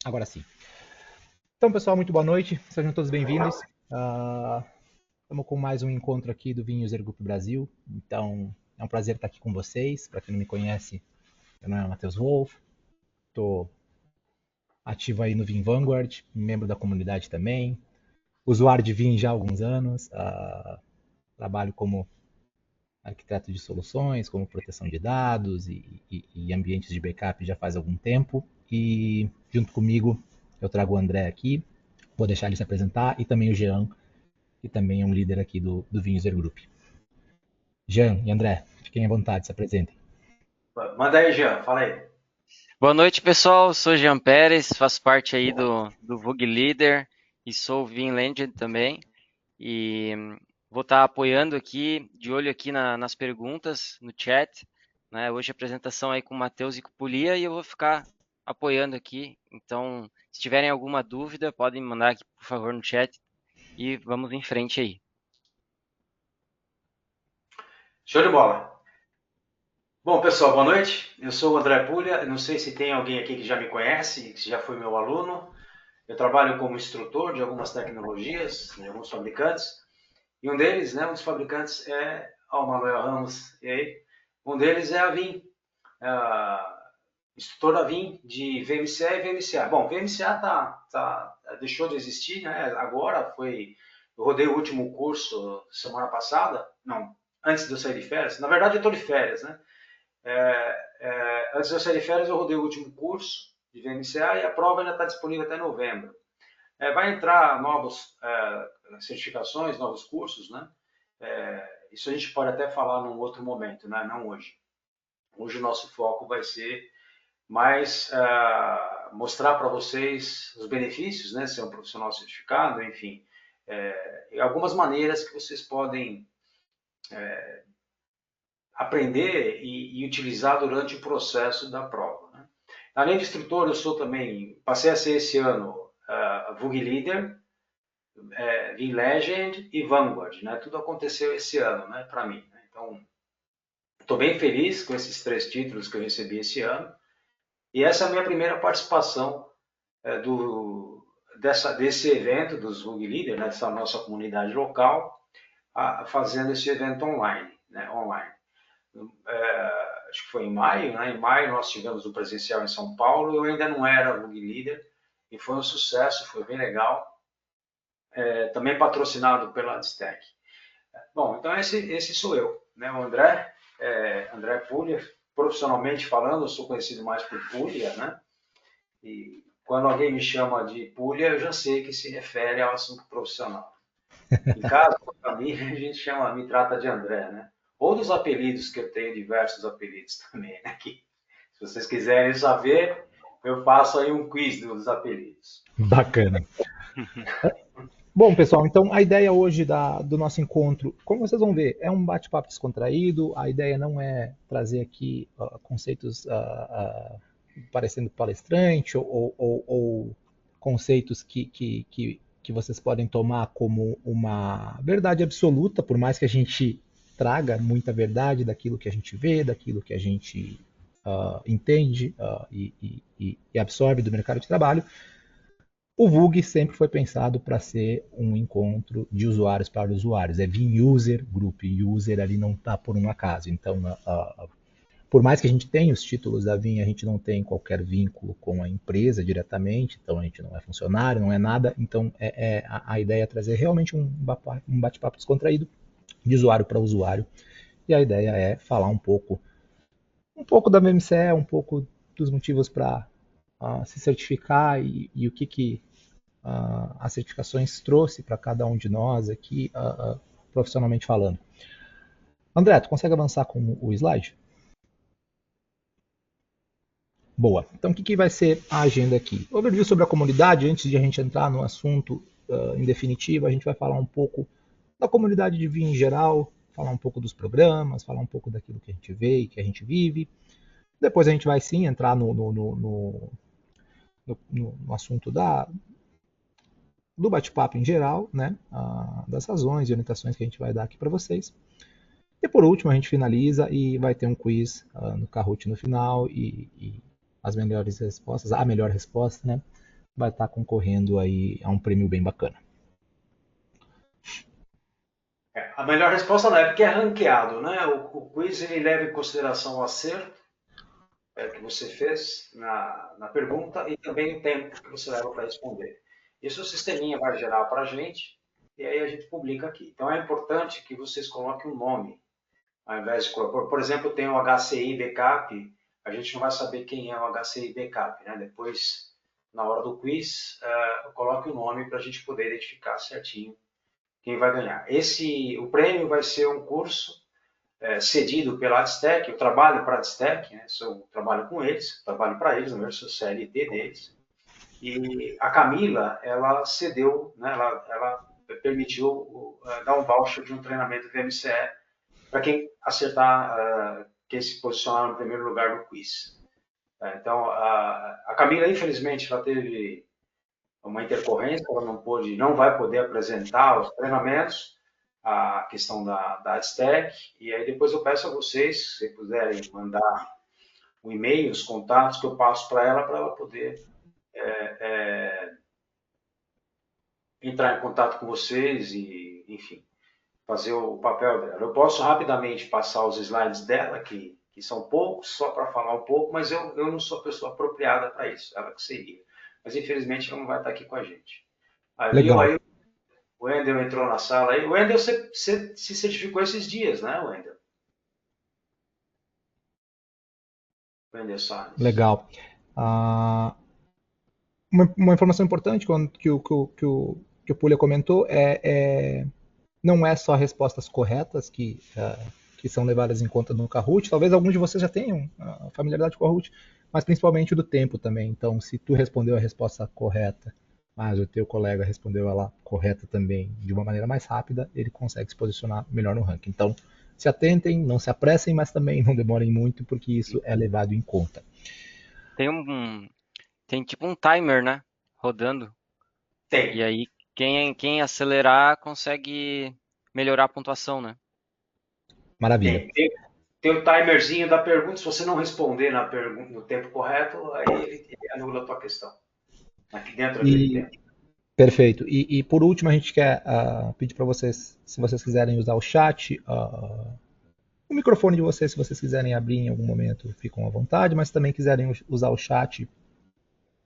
Agora sim. Então, pessoal, muito boa noite. Sejam todos bem-vindos. Estamos com mais um encontro aqui do Vinho User Group Brasil. Então, é um prazer estar aqui com vocês. Para quem não me conhece, meu nome é Matheus Wolff. Estou ativo aí no Vin Vanguard, membro da comunidade também. Usuário de Vim já há alguns anos. Trabalho como arquiteto de soluções, como proteção de dados e ambientes de backup já faz algum tempo. E junto comigo eu trago o André aqui. Vou deixar ele se apresentar e também o Jean, que também é um líder aqui do Vinho User Group. Jean e André, fiquem à vontade, se apresentem. Manda aí, Jean, fala aí. Boa noite, pessoal. Sou Jean Pérez, faço parte aí do VUG Leader e sou Vim Legend também. E vou estar apoiando aqui, de olho aqui nas perguntas, no chat. Né? Hoje a apresentação aí com o Matheus e com o Pulia e eu vou ficar apoiando aqui. Então, se tiverem alguma dúvida, podem mandar aqui, por favor, no chat e vamos em frente aí. Show de bola. Bom, pessoal, boa noite. Eu sou o André Pulha. Não sei se tem alguém aqui que já me conhece, que já foi meu aluno. Eu trabalho como instrutor de algumas tecnologias, de alguns fabricantes. E um deles, né, um dos fabricantes é o Manuel Ramos. E aí, um deles é a Vim, instrutor da Vim de VMCA e VMCA. Bom, VMCA deixou de existir, né? Agora foi. Eu rodei o último curso semana passada, não, antes de eu sair de férias. Na verdade, eu estou de férias, né? Antes de eu sair de férias, eu rodei o último curso de VMCA e a prova ainda está disponível até novembro. Vai entrar novas certificações, novos cursos, né? Isso a gente pode até falar num outro momento, né? Não hoje. Hoje o nosso foco vai ser mais mostrar para vocês os benefícios, né? Ser um profissional certificado, enfim. E algumas maneiras que vocês podem aprender e utilizar durante o processo da prova. Né? Além de instrutor, eu sou também, passei a ser esse ano VUG Leader, Vim Legend e Vanguard. Né? Tudo aconteceu esse ano, né, para mim. Né? Então, estou bem feliz com esses 3 títulos que eu recebi esse ano. E essa é a minha primeira participação desse evento dos VUG Leader, né, dessa nossa comunidade local, fazendo esse evento online. Né, online. Acho que foi em maio, né? Em maio nós tivemos o presencial em São Paulo, eu ainda não era Bug Leader, e foi um sucesso, foi bem legal, também patrocinado pela Adstec. Bom, então esse sou eu, né? O André, André Puglia, profissionalmente falando, eu sou conhecido mais por Puglia, né? E quando alguém me chama de Puglia, eu já sei que se refere ao assunto profissional. Em casa, com a família, a gente me trata de André, né? Ou dos apelidos, que eu tenho diversos apelidos também, né? Se vocês quiserem saber, eu faço aí um quiz dos apelidos. Bacana. Bom, pessoal, então a ideia hoje do nosso encontro, como vocês vão ver, é um bate-papo descontraído. A ideia não é trazer aqui conceitos parecendo palestrante ou conceitos que vocês podem tomar como uma verdade absoluta, por mais que a gente traga muita verdade daquilo que a gente vê, daquilo que a gente entende e absorve do mercado de trabalho. O VUG sempre foi pensado para ser um encontro de usuários para usuários. É Vim User Group. User ali não está por um acaso. Então, por mais que a gente tenha os títulos da Vim, a gente não tem qualquer vínculo com a empresa diretamente. Então, a gente não é funcionário, não é nada. Então, a ideia é trazer realmente um bate-papo descontraído de usuário para usuário. E a ideia é falar um pouco da MMCE, um pouco dos motivos para se certificar e o que as certificações trouxe para cada um de nós aqui, profissionalmente falando. André, tu consegue avançar com o slide? Boa. Então, o que vai ser a agenda aqui? Overview sobre a comunidade. Antes de a gente entrar no assunto em definitivo, a gente vai falar um pouco da comunidade de vinho em geral, falar um pouco dos programas, falar um pouco daquilo que a gente vê e que a gente vive. Depois a gente vai sim entrar no assunto do bate-papo em geral, né? Das razões e orientações que a gente vai dar aqui para vocês. E por último, a gente finaliza e vai ter um quiz no Kahoot no final e as melhores respostas, a melhor resposta, né? vai estar concorrendo aí a um prêmio bem bacana. A melhor resposta não é porque é ranqueado, né? O quiz ele leva em consideração o acerto que você fez na pergunta e também o tempo que você leva para responder. Isso o sisteminha vai gerar para a gente e aí a gente publica aqui. Então é importante que vocês coloquem um nome, ao invés de colocar, por exemplo, tem o HCI Backup, a gente não vai saber quem é o HCI Backup, né? Depois, na hora do quiz, coloque o nome para a gente poder identificar certinho quem vai ganhar. O prêmio vai ser um curso cedido pela Adstec, eu trabalho para a Adstec, né? Eu trabalho com eles, trabalho para eles, no sou CLT deles. E a Camila, ela cedeu, né? Ela permitiu dar um voucher de um treinamento de MCE para quem acertar, quem se posicionar no primeiro lugar no quiz. Então, a Camila, infelizmente, ela teve uma intercorrência, ela não vai poder apresentar os treinamentos, a questão da Adstack, e aí depois eu peço a vocês, se puderem mandar um e-mail, os contatos que eu passo para ela poder entrar em contato com vocês e, enfim, fazer o papel dela. Eu posso rapidamente passar os slides dela, que são poucos, só para falar um pouco, mas eu não sou a pessoa apropriada para isso, ela que seria. Mas infelizmente ela não vai estar aqui com a gente. Viu Legal. aí, o Wendel entrou na sala aí. O Wendel, você se certificou esses dias, né, Wendel? Wendel Salles. Legal. Uma informação importante que o Pulha comentou não é só respostas corretas que são levadas em conta no Kahoot. Talvez alguns de vocês já tenham familiaridade com o Kahoot, mas principalmente do tempo também. Então, se tu respondeu a resposta correta, mas o teu colega respondeu ela correta também de uma maneira mais rápida, ele consegue se posicionar melhor no ranking. Então, se atentem, não se apressem, mas também não demorem muito, porque isso é levado em conta. Tem tipo um timer, né? Rodando. Tem. E aí, quem acelerar consegue melhorar a pontuação, né? Maravilha. Tem o timerzinho da pergunta. Se você não responder no tempo correto, aí ele anula a tua questão. Aqui dentro daquele tempo. Perfeito. E por último, a gente quer pedir para vocês, se vocês quiserem usar o chat, o microfone de vocês, se vocês quiserem abrir em algum momento, ficam à vontade, mas se também quiserem usar o chat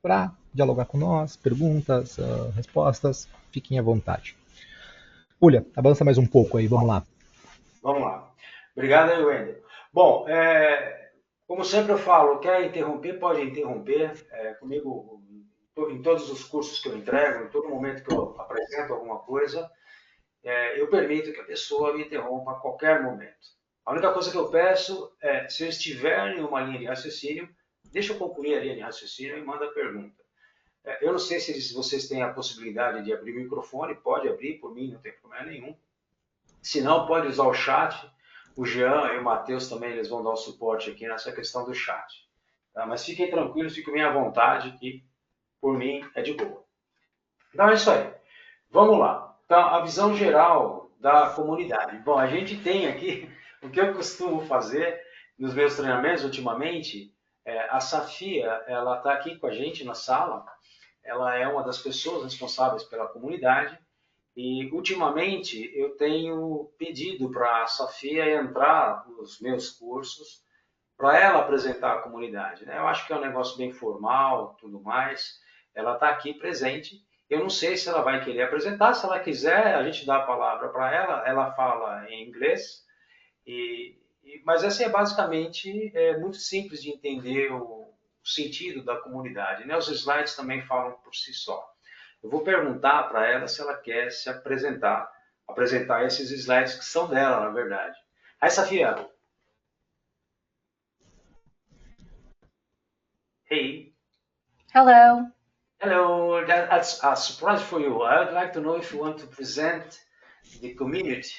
para dialogar com nós, perguntas, respostas, fiquem à vontade. Pulha, avança mais um pouco aí, vamos lá. Vamos lá. Obrigado aí, Wendel. Bom, como sempre eu falo, quer interromper, pode interromper. Comigo, em todos os cursos que eu entrego, em todo momento que eu apresento alguma coisa, eu permito que a pessoa me interrompa a qualquer momento. A única coisa que eu peço é, se eu estiver em uma linha de raciocínio, deixa eu concluir a linha de raciocínio e manda a pergunta. Eu não sei se vocês têm a possibilidade de abrir o microfone, pode abrir, por mim não tem problema nenhum. Se não, pode usar o chat. O Jean e o Matheus também eles vão dar o suporte aqui nessa questão do chat. Tá? Mas fiquem tranquilos, fiquem bem à vontade, que por mim é de boa. Então é isso aí. Vamos lá. Então, a visão geral da comunidade. Bom, a gente tem aqui, o que eu costumo fazer nos meus treinamentos ultimamente, a Safia, ela está aqui com a gente na sala, ela é uma das pessoas responsáveis pela comunidade, e ultimamente eu tenho pedido para a Safia entrar nos meus cursos para ela apresentar a comunidade. Né? Eu acho que é um negócio bem formal, tudo mais. Ela está aqui presente. Eu não sei se ela vai querer apresentar. Se ela quiser, a gente dá a palavra para ela. Ela fala em inglês. Mas essa é basicamente muito simples de entender o sentido da comunidade. Né? Os slides também falam por si só. Eu vou perguntar para ela se ela quer se apresentar esses slides que são dela, na verdade. Aí, Safia. Hey. Hello. Hello, that's a surprise for you. I would like to know if you want to present the community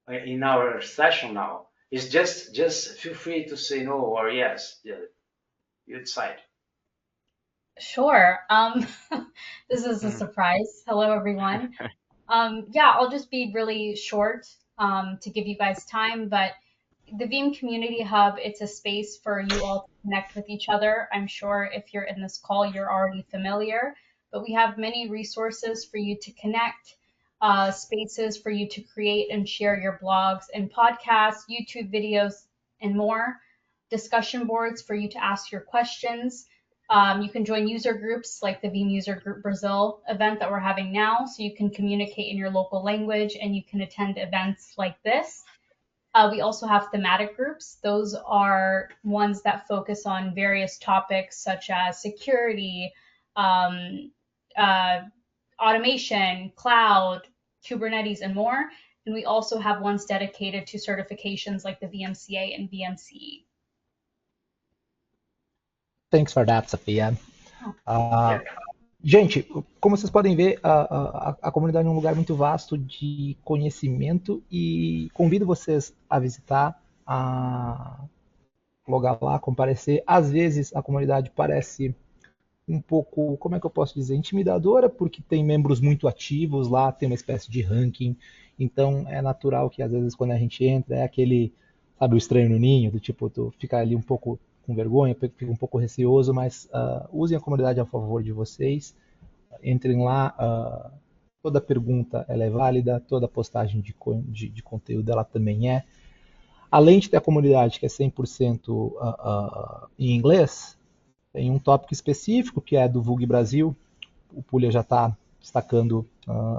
in our session now. It's just feel free to say no or yes. You decide. Sure. This is a surprise. Hello, everyone. Yeah, I'll just be really short to give you guys time, but the Veeam Community Hub, it's a space for you all to connect with each other. I'm sure if you're in this call, you're already familiar, but we have many resources for you to connect, spaces for you to create and share your blogs and podcasts, YouTube videos, and more, discussion boards for you to ask your questions. You can join user groups like the Veeam User Group Brazil event that we're having now, so you can communicate in your local language and you can attend events like this. We also have thematic groups. Those are ones that focus on various topics such as security, automation, cloud, Kubernetes, and more. And we also have ones dedicated to certifications like the VMCA and VMCE. Thanks for that, Safia. Gente, como vocês podem ver, a comunidade é um lugar muito vasto de conhecimento e convido vocês a visitar, a logar lá, comparecer. Às vezes a comunidade parece um pouco, como é que eu posso dizer, intimidadora, porque tem membros muito ativos lá, tem uma espécie de ranking, então é natural que às vezes quando a gente entra é aquele, sabe, o estranho no ninho, do tipo, tu fica ali um pouco com vergonha, fica um pouco receoso, mas usem a comunidade a favor de vocês, entrem lá, toda pergunta ela é válida, toda postagem de conteúdo ela também é. Além de ter a comunidade que é 100% em inglês, tem um tópico específico que é do VUG Brasil, o Pulha já está destacando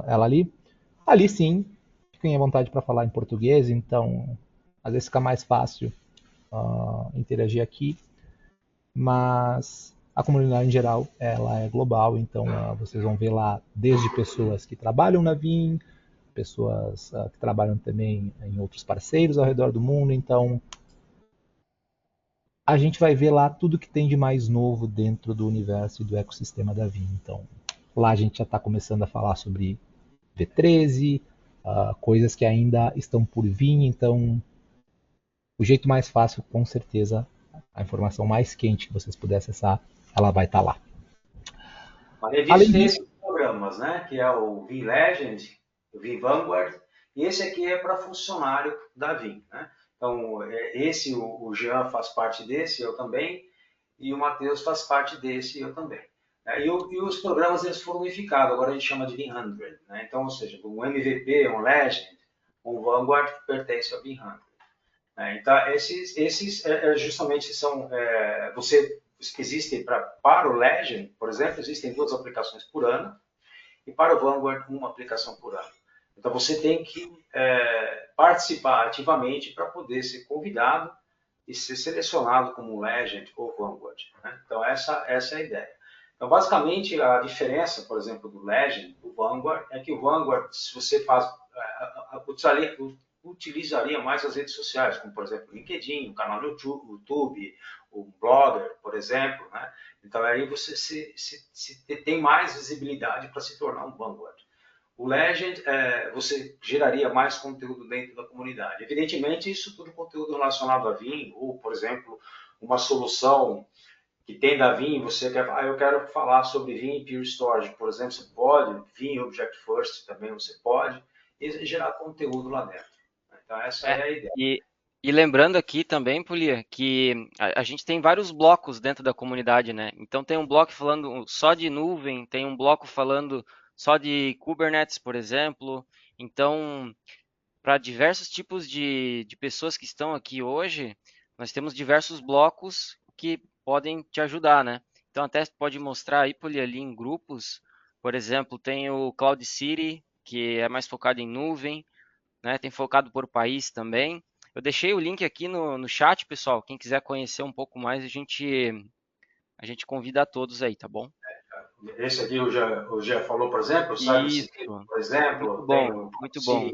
ela ali. Ali sim, fiquem à vontade para falar em português, então às vezes fica mais fácil interagir aqui, mas a comunidade em geral ela é global, então vocês vão ver lá desde pessoas que trabalham na Veeam, pessoas que trabalham também em outros parceiros ao redor do mundo, então a gente vai ver lá tudo que tem de mais novo dentro do universo e do ecossistema da Veeam. Então lá a gente já está começando a falar sobre V13, coisas que ainda estão por vir, então o jeito mais fácil, com certeza, a informação mais quente que vocês puderem acessar, ela vai estar lá. Além desses programas, né, que é o Veeam Legend, o Veeam Vanguard, e esse aqui é para funcionário da Veeam, né? Então, esse, o Jean faz parte desse, eu também, e o Matheus faz parte desse, eu também. E os programas eles foram unificados, agora a gente chama de Veeam 100, né? Então, ou seja, um MVP, um Legend, um Vanguard que pertence ao Veeam 100. Então, esses justamente são, existem para o Legend, por exemplo, existem 2 aplicações por ano, e para o Vanguard, 1 aplicação por ano. Então, você tem que participar ativamente para poder ser convidado e ser selecionado como Legend ou Vanguard, né? Então, essa é a ideia. Então, basicamente, a diferença, por exemplo, do Legend, do Vanguard, é que o Vanguard, se você utilizaria mais as redes sociais, como, por exemplo, o LinkedIn, o canal no YouTube, o Blogger, por exemplo, né? Então, aí você tem mais visibilidade para se tornar um Vanguard. O Legend, você geraria mais conteúdo dentro da comunidade. Evidentemente, isso tudo conteúdo relacionado a Veeam, ou, por exemplo, uma solução que tem da Veeam, você quer, eu quero falar sobre Veeam Pure Storage, por exemplo, você pode, Veeam Object First também você pode, e gerar conteúdo lá dentro. Então, essa é a ideia. E lembrando aqui também, Pulia, que a gente tem vários blocos dentro da comunidade, né? Então tem um bloco falando só de nuvem, tem um bloco falando só de Kubernetes, por exemplo. Então, para diversos tipos de pessoas que estão aqui hoje, nós temos diversos blocos que podem te ajudar, né? Então até pode mostrar aí, Pulia, ali em grupos. Por exemplo, tem o Cloud City, que é mais focado em nuvem, né? Tem focado por país também. Eu deixei o link aqui no chat, pessoal. Quem quiser conhecer um pouco mais, a gente convida a todos aí, tá bom? Esse aqui o Jean falou, por exemplo, sabe? Isso. Por exemplo, muito bom, muito bom.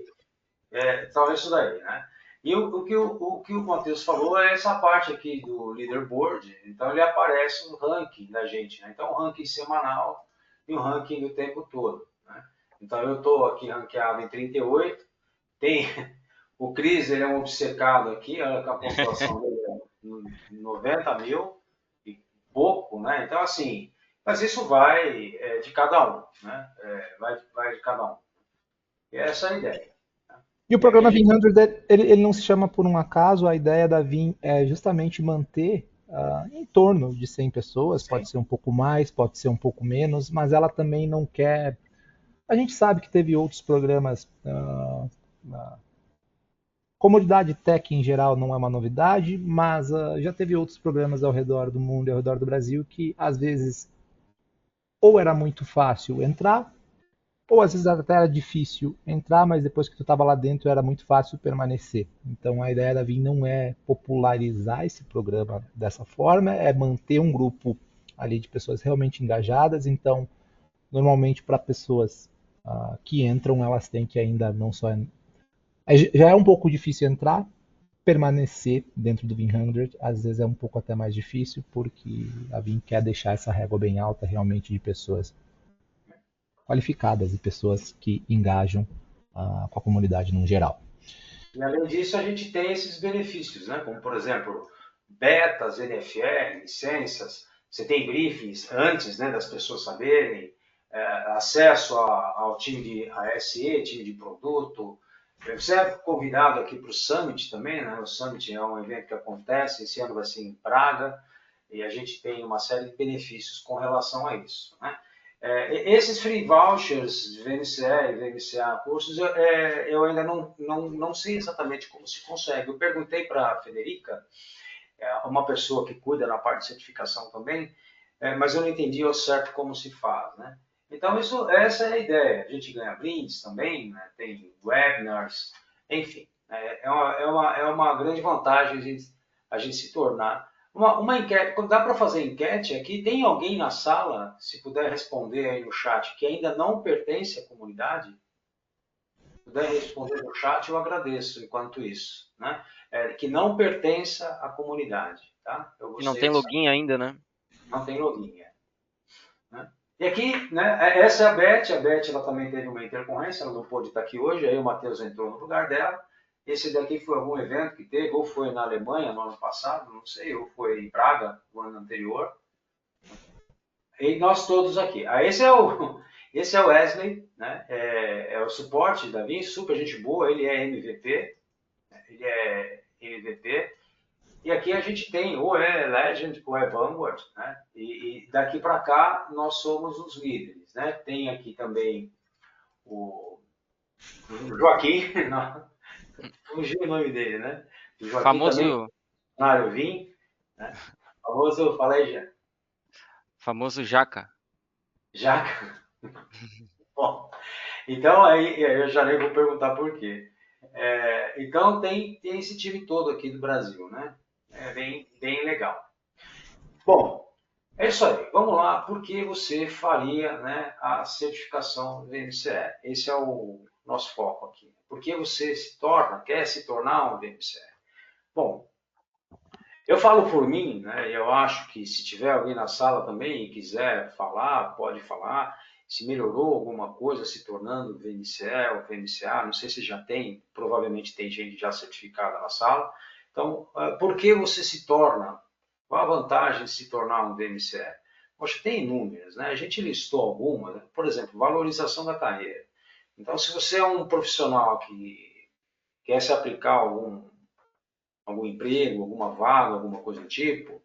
Então, isso daí, né? E o que o Matheus falou é essa parte aqui do leaderboard. Então, ele aparece um ranking da gente, né? Então, um ranking semanal e um ranking do tempo todo, né? Então, eu estou aqui ranqueado em 38. Tem o Cris, ele é um obcecado aqui, a pontuação dele é 90 mil e pouco, né? Então, assim, mas isso vai de cada um, né? Vai de cada um. E essa é a ideia. E o programa Veeam 100, ele não se chama por um acaso, a ideia da Veeam é justamente manter em torno de 100 pessoas, Sim. pode ser um pouco mais, pode ser um pouco menos, mas ela também não quer. A gente sabe que teve outros programas. Comunidade tech em geral não é uma novidade, mas já teve outros programas ao redor do mundo e ao redor do Brasil que às vezes ou era muito fácil entrar, ou às vezes até era difícil entrar, mas depois que tu estava lá dentro era muito fácil permanecer. Então a ideia da Vim não é popularizar esse programa dessa forma, é manter um grupo ali de pessoas realmente engajadas. Então, normalmente para pessoas que entram, elas têm que ainda não só. Já é um pouco difícil entrar, permanecer dentro do Vim100, às vezes é um pouco até mais difícil, porque a Vim quer deixar essa régua bem alta realmente de pessoas qualificadas e pessoas que engajam com a comunidade no geral. E além disso, a gente tem esses benefícios, né? Como, por exemplo, betas, NFL, licenças, você tem briefings antes, né, das pessoas saberem, acesso ao time de ASE, time de produto. Você é convidado aqui para o Summit também, né? O Summit é um evento que acontece, esse ano vai ser em Praga, e a gente tem uma série de benefícios com relação a isso, né? Esses free vouchers de VMCE e VMCA cursos, eu ainda não sei exatamente como se consegue. Eu perguntei para a Federica, uma pessoa que cuida na parte de certificação também, mas eu não entendi ao certo como se faz, né? Então, essa é a ideia. A gente ganha brindes também, né? Tem webinars, enfim. É uma grande vantagem a gente se tornar. Uma enquete, quando dá para fazer enquete aqui, tem alguém na sala, se puder responder aí no chat, que ainda não pertence à comunidade? Se puder responder no chat, eu agradeço enquanto isso, né? Que não pertença à comunidade, tá? Eu E não gostaria tem de saber. login ainda, né? Não tem login, né? E aqui, né, essa é a Beth ela também teve uma intercorrência, ela não pôde estar aqui hoje, aí o Matheus entrou no lugar dela. Esse daqui foi algum evento que teve, ou foi na Alemanha no ano passado, não sei, ou foi em Praga no ano anterior. E nós todos aqui. Esse é o Wesley, né? É o suporte da Vim, super gente boa, ele é MVP, ele é MVP. E aqui a gente tem ou é Legend ou é Vanguard, né? E daqui para cá nós somos os líderes, né? Tem aqui também o Joaquim, não, fugiu o nome dele, né? O Joaquim também, Famoso, Mário Vim, né? Famoso, falei já. famoso Jaca. Jaca. Bom, então aí eu já nem vou perguntar por quê. Então tem esse time todo aqui do Brasil, né? É bem legal. Bom, é isso aí. Vamos lá. Por que você faria, né, a certificação do VMCE? Esse é o nosso foco aqui. Por que você quer se tornar um VMCE? Bom, eu falo por mim, né? Eu acho que se tiver alguém na sala também e quiser falar, pode falar. Se melhorou alguma coisa se tornando VMCE ou VMCA, não sei se já tem, provavelmente tem gente já certificada na sala. Então, por que você se torna? Qual a vantagem de se tornar um VMCE? Poxa, tem inúmeras, né? A gente listou algumas, né? Por exemplo, valorização da carreira. Então, se você é um profissional que quer se aplicar a algum emprego, alguma vaga, alguma coisa do tipo,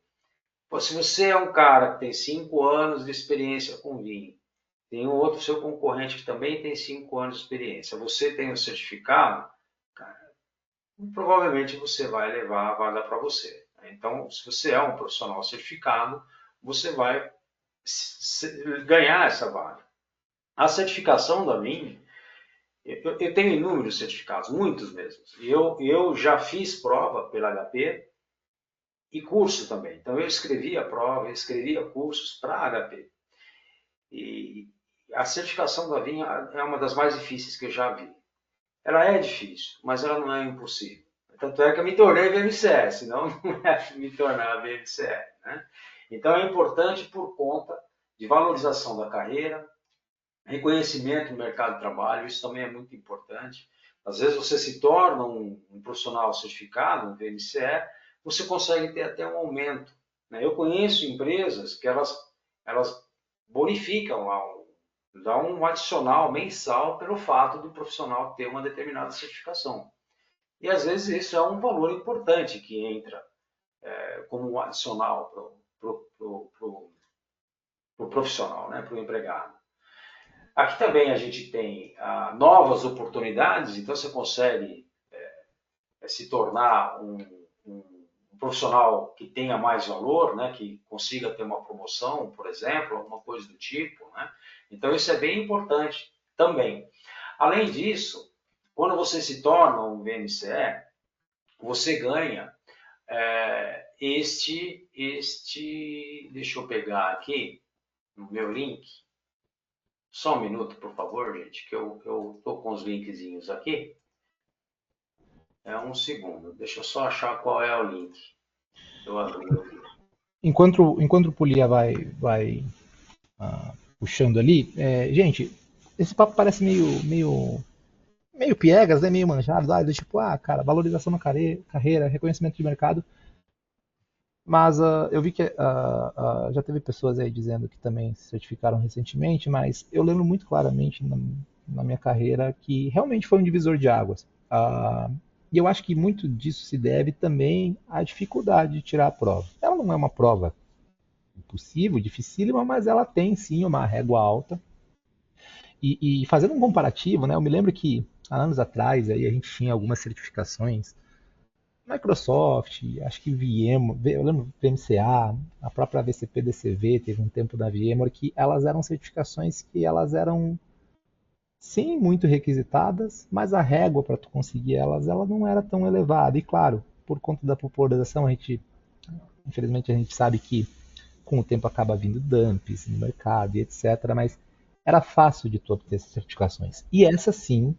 se você é um cara que tem 5 anos de experiência com vinho, tem um outro seu concorrente que também tem 5 anos de experiência, você tem o certificado, cara, provavelmente você vai levar a vaga para você. Então, se você é um profissional certificado, você vai ganhar essa vaga. A certificação da Vim, eu tenho inúmeros certificados, muitos mesmo. Eu já fiz prova pela HP, e curso também. Então eu escrevia prova, eu escrevia cursos para HP. E a certificação da Vinha é uma das mais difíceis que eu já vi. Ela é difícil, mas ela não é impossível. Tanto é que eu me tornei VMCE, senão não é me tornar VMCE. Né? Então é importante por conta de valorização da carreira, reconhecimento no mercado de trabalho, isso também é muito importante. Às vezes você se torna um profissional certificado, um VMCE, você consegue ter até um aumento. Né? Eu conheço empresas que elas bonificam, dão um adicional mensal pelo fato do profissional ter uma determinada certificação. E às vezes isso é um valor importante que entra como um adicional para o profissional, né, para o empregado. Aqui também a gente tem novas oportunidades, então você consegue se tornar um profissional que tenha mais valor, né, que consiga ter uma promoção, por exemplo, alguma coisa do tipo, né? Então isso é bem importante também. Além disso, quando você se torna um VMCE, você ganha deixa eu pegar aqui no meu link, só um minuto, por favor, gente, que eu estou com os linkzinhos aqui. Um segundo, deixa eu só achar qual é o link. Eu abri aqui. Enquanto o Polia vai puxando ali, gente, esse papo parece meio piegas, né? Meio manjado, do tipo, cara, valorização na carreira, reconhecimento de mercado. Mas eu vi que já teve pessoas aí dizendo que também se certificaram recentemente, mas eu lembro muito claramente na minha carreira que realmente foi um divisor de águas. E eu acho que muito disso se deve também à dificuldade de tirar a prova. Ela não é uma prova impossível, dificílima, mas ela tem sim uma régua alta. E fazendo um comparativo, né, eu me lembro que há anos atrás aí a gente tinha algumas certificações, Microsoft, acho que VMware, eu lembro VMCA, a própria VCP-DCV teve um tempo da VMware, que elas eram certificações que elas eram sim muito requisitadas, mas a régua para tu conseguir elas, ela não era tão elevada. E claro, por conta da popularização, infelizmente a gente sabe que com o tempo acaba vindo dumps no mercado e etc. Mas era fácil de tu obter essas certificações. E essas sim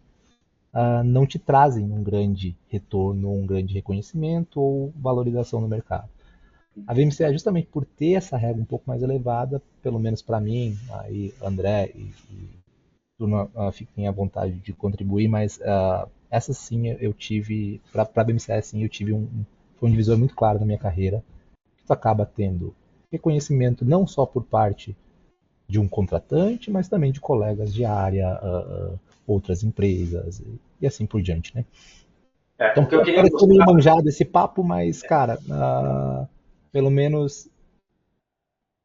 não te trazem um grande retorno, um grande reconhecimento ou valorização no mercado. A VMC é justamente por ter essa regra um pouco mais elevada, pelo menos para mim, aí André e tu fiquem à vontade de contribuir, mas essa sim eu tive, para a VMC sim eu tive foi um divisor muito claro na minha carreira, que tu acaba tendo reconhecimento não só por parte de um contratante, mas também de colegas de área, outras empresas e assim por diante, né? Então parece meio manjado esse papo, mas, cara, pelo menos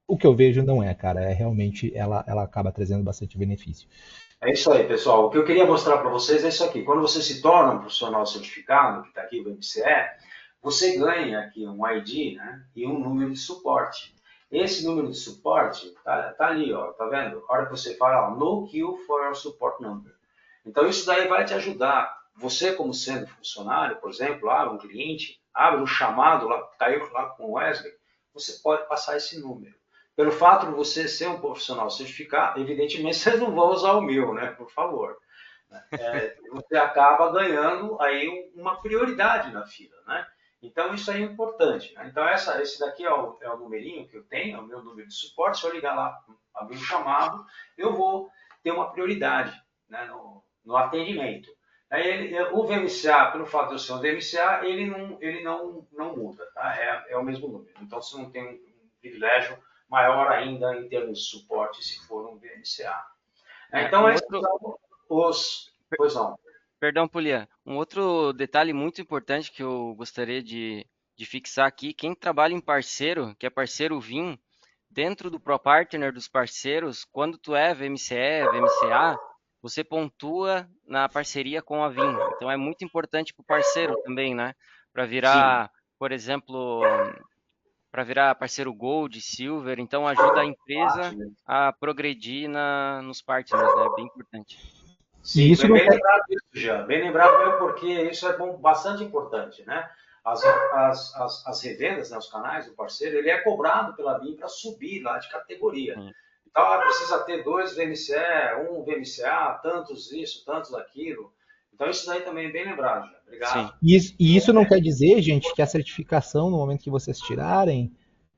o que eu vejo não cara. Realmente ela acaba trazendo bastante benefício. É isso aí, pessoal. O que eu queria mostrar para vocês é isso aqui. Quando você se torna um profissional certificado, que está aqui o MCE, você ganha aqui um ID, né, e um número de suporte. Esse número de suporte tá ali, ó, tá vendo? A hora que você fala, ó, no queue for your support number. Então isso daí vai te ajudar. Você, como sendo funcionário, por exemplo, um cliente, abre um chamado lá, caiu lá com o Wesley, você pode passar esse número. Pelo fato de você ser um profissional certificado, evidentemente vocês não vão usar o meu, né? Por favor. Você acaba ganhando aí uma prioridade na fila, né? Então isso aí é importante. Né? Então esse daqui é o numerinho que eu tenho, é o meu número de suporte. Se eu ligar lá, abrir um chamado, eu vou ter uma prioridade, né, no atendimento. Aí o VMCA, pelo fato de eu ser um VMCA, ele não muda, tá? É o mesmo número. Então você não tem um privilégio maior ainda em termos de suporte se for um VMCA. Então esses são os... Pois não. Perdão, Polia. Um outro detalhe muito importante que eu gostaria de fixar aqui, quem trabalha em parceiro, que é parceiro VIM, dentro do ProPartner dos parceiros, quando tu é VMCE, VMCA, você pontua na parceria com a VIM. Então é muito importante para o parceiro também, né? Para virar, por exemplo, para virar parceiro Gold, Silver, então ajuda a empresa a progredir nos partners, né? É bem importante. Sim, isso bem lembrado isso, Jean. Bem lembrado mesmo, porque isso é bastante importante, né? As revendas, né, os canais do parceiro, ele é cobrado pela BIM para subir lá de categoria. Então, precisa ter 2 VMCE, 1 VMCA, tantos isso, tantos aquilo. Então, isso daí também é bem lembrado, Jean. Obrigado. E isso não quer dizer, gente, que a certificação, no momento que vocês tirarem,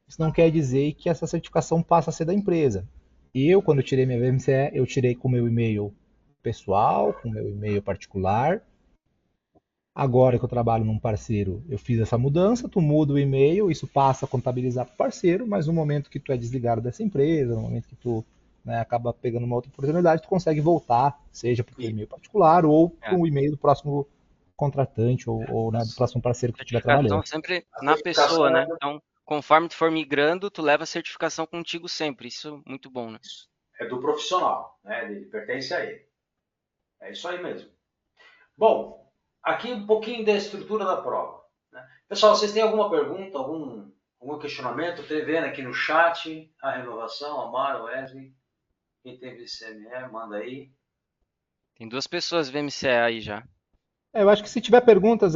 isso não quer dizer que essa certificação passa a ser da empresa. Eu, quando tirei minha VMCE, eu tirei com o meu e-mail pessoal, com o meu e-mail particular. Agora que eu trabalho num parceiro, eu fiz essa mudança, tu muda o e-mail, isso passa a contabilizar para o parceiro, mas no momento que tu é desligado dessa empresa, no momento que tu acaba pegando uma outra oportunidade, tu consegue voltar, seja para o e-mail particular ou para o e-mail do próximo contratante ou né, do próximo parceiro que tu estiver Certificação trabalhando. sempre A na pessoa, certificação né? Então, conforme tu for migrando, tu leva a certificação contigo sempre. Isso é muito bom, né? é do profissional, né? Ele pertence a ele. É isso aí mesmo. Bom, aqui um pouquinho da estrutura da prova, né? Pessoal, vocês têm alguma pergunta, algum questionamento? Estou vendo aqui no chat a renovação, Amaro, Wesley. Quem teve CME, manda aí. Tem 2 pessoas VMCA aí já. Eu acho que se tiver perguntas,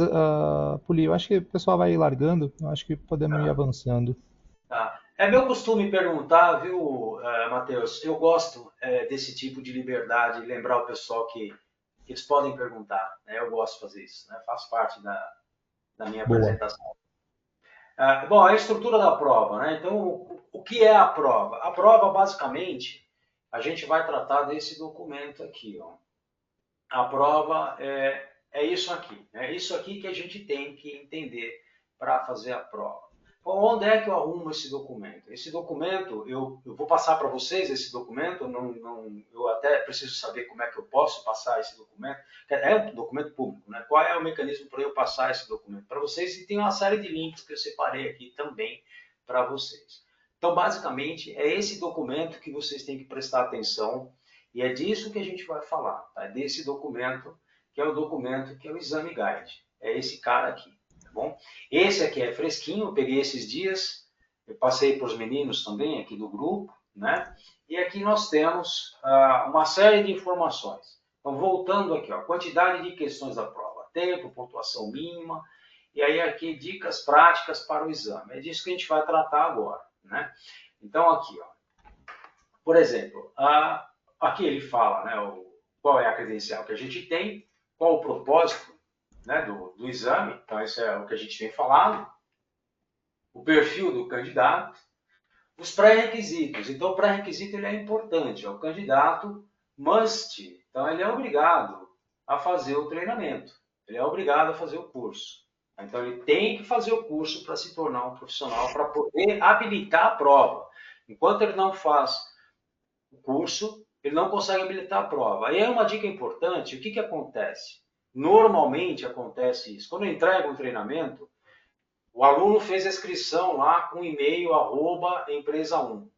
Puli, eu acho que o pessoal vai largando, eu acho que podemos ir Tá, avançando. tá. É meu costume perguntar, viu, Matheus? Eu gosto desse tipo de liberdade, lembrar o pessoal que eles podem perguntar, né? Eu gosto de fazer isso, né? Faz parte da minha Boa. apresentação. Bom, a estrutura da prova, né? Então, o que é a prova? A prova, basicamente, a gente vai tratar desse documento aqui, ó. A prova é isso aqui, é isso aqui que a gente tem que entender para fazer a prova. Bom, onde é que eu arrumo esse documento? Esse documento, eu vou passar para vocês esse documento, eu até preciso saber como é que eu posso passar esse documento. É um documento público, né? Qual é o mecanismo para eu passar esse documento para vocês? E tem uma série de links que eu separei aqui também para vocês. Então, basicamente, é esse documento que vocês têm que prestar atenção e é disso que a gente vai falar, tá? É desse documento, que é o documento que é o Exame Guide. É esse cara aqui, tá bom? Esse aqui é fresquinho, eu peguei esses dias, eu passei para os meninos também aqui do grupo, né? E aqui nós temos uma série de informações. Então, voltando aqui, ó, quantidade de questões da prova, tempo, pontuação mínima, e aí aqui dicas práticas para o exame. É disso que a gente vai tratar agora, né? Então, aqui, ó, por exemplo, aqui ele fala, né, qual é a credencial que a gente tem, qual o propósito, né, do exame, então isso é o que a gente tem falado, o perfil do candidato, os pré-requisitos. Então o pré-requisito ele é importante, o candidato must, então ele é obrigado a fazer o treinamento, ele é obrigado a fazer o curso. Então ele tem que fazer o curso para se tornar um profissional, para poder habilitar a prova. Enquanto ele não faz o curso, ele não consegue habilitar a prova. Aí é uma dica importante, o que acontece? Normalmente acontece isso. Quando eu entrego um treinamento, o aluno fez a inscrição lá com e-mail empresa 1.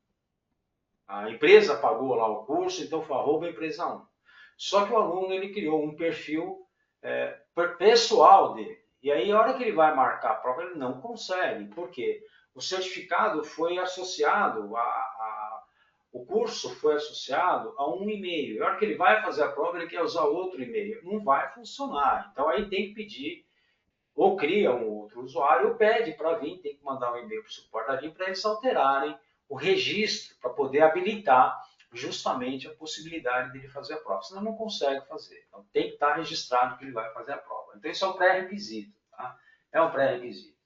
A empresa pagou lá o curso, então foi @empresa 1. Só que o aluno ele criou um perfil pessoal dele. E aí, a hora que ele vai marcar a prova, ele não consegue. Por quê? O certificado foi associado o curso foi associado a um e-mail. A hora que ele vai fazer a prova, ele quer usar outro e-mail. Não vai funcionar. Então, aí tem que pedir, ou cria um outro usuário, ou pede para vir, tem que mandar um e-mail para o suporte da VIM para eles alterarem o registro, para poder habilitar justamente a possibilidade dele fazer a prova. Senão não consegue fazer. Então, tem que estar registrado que ele vai fazer a prova. Então, isso é um pré-requisito. Tá? É um pré-requisito.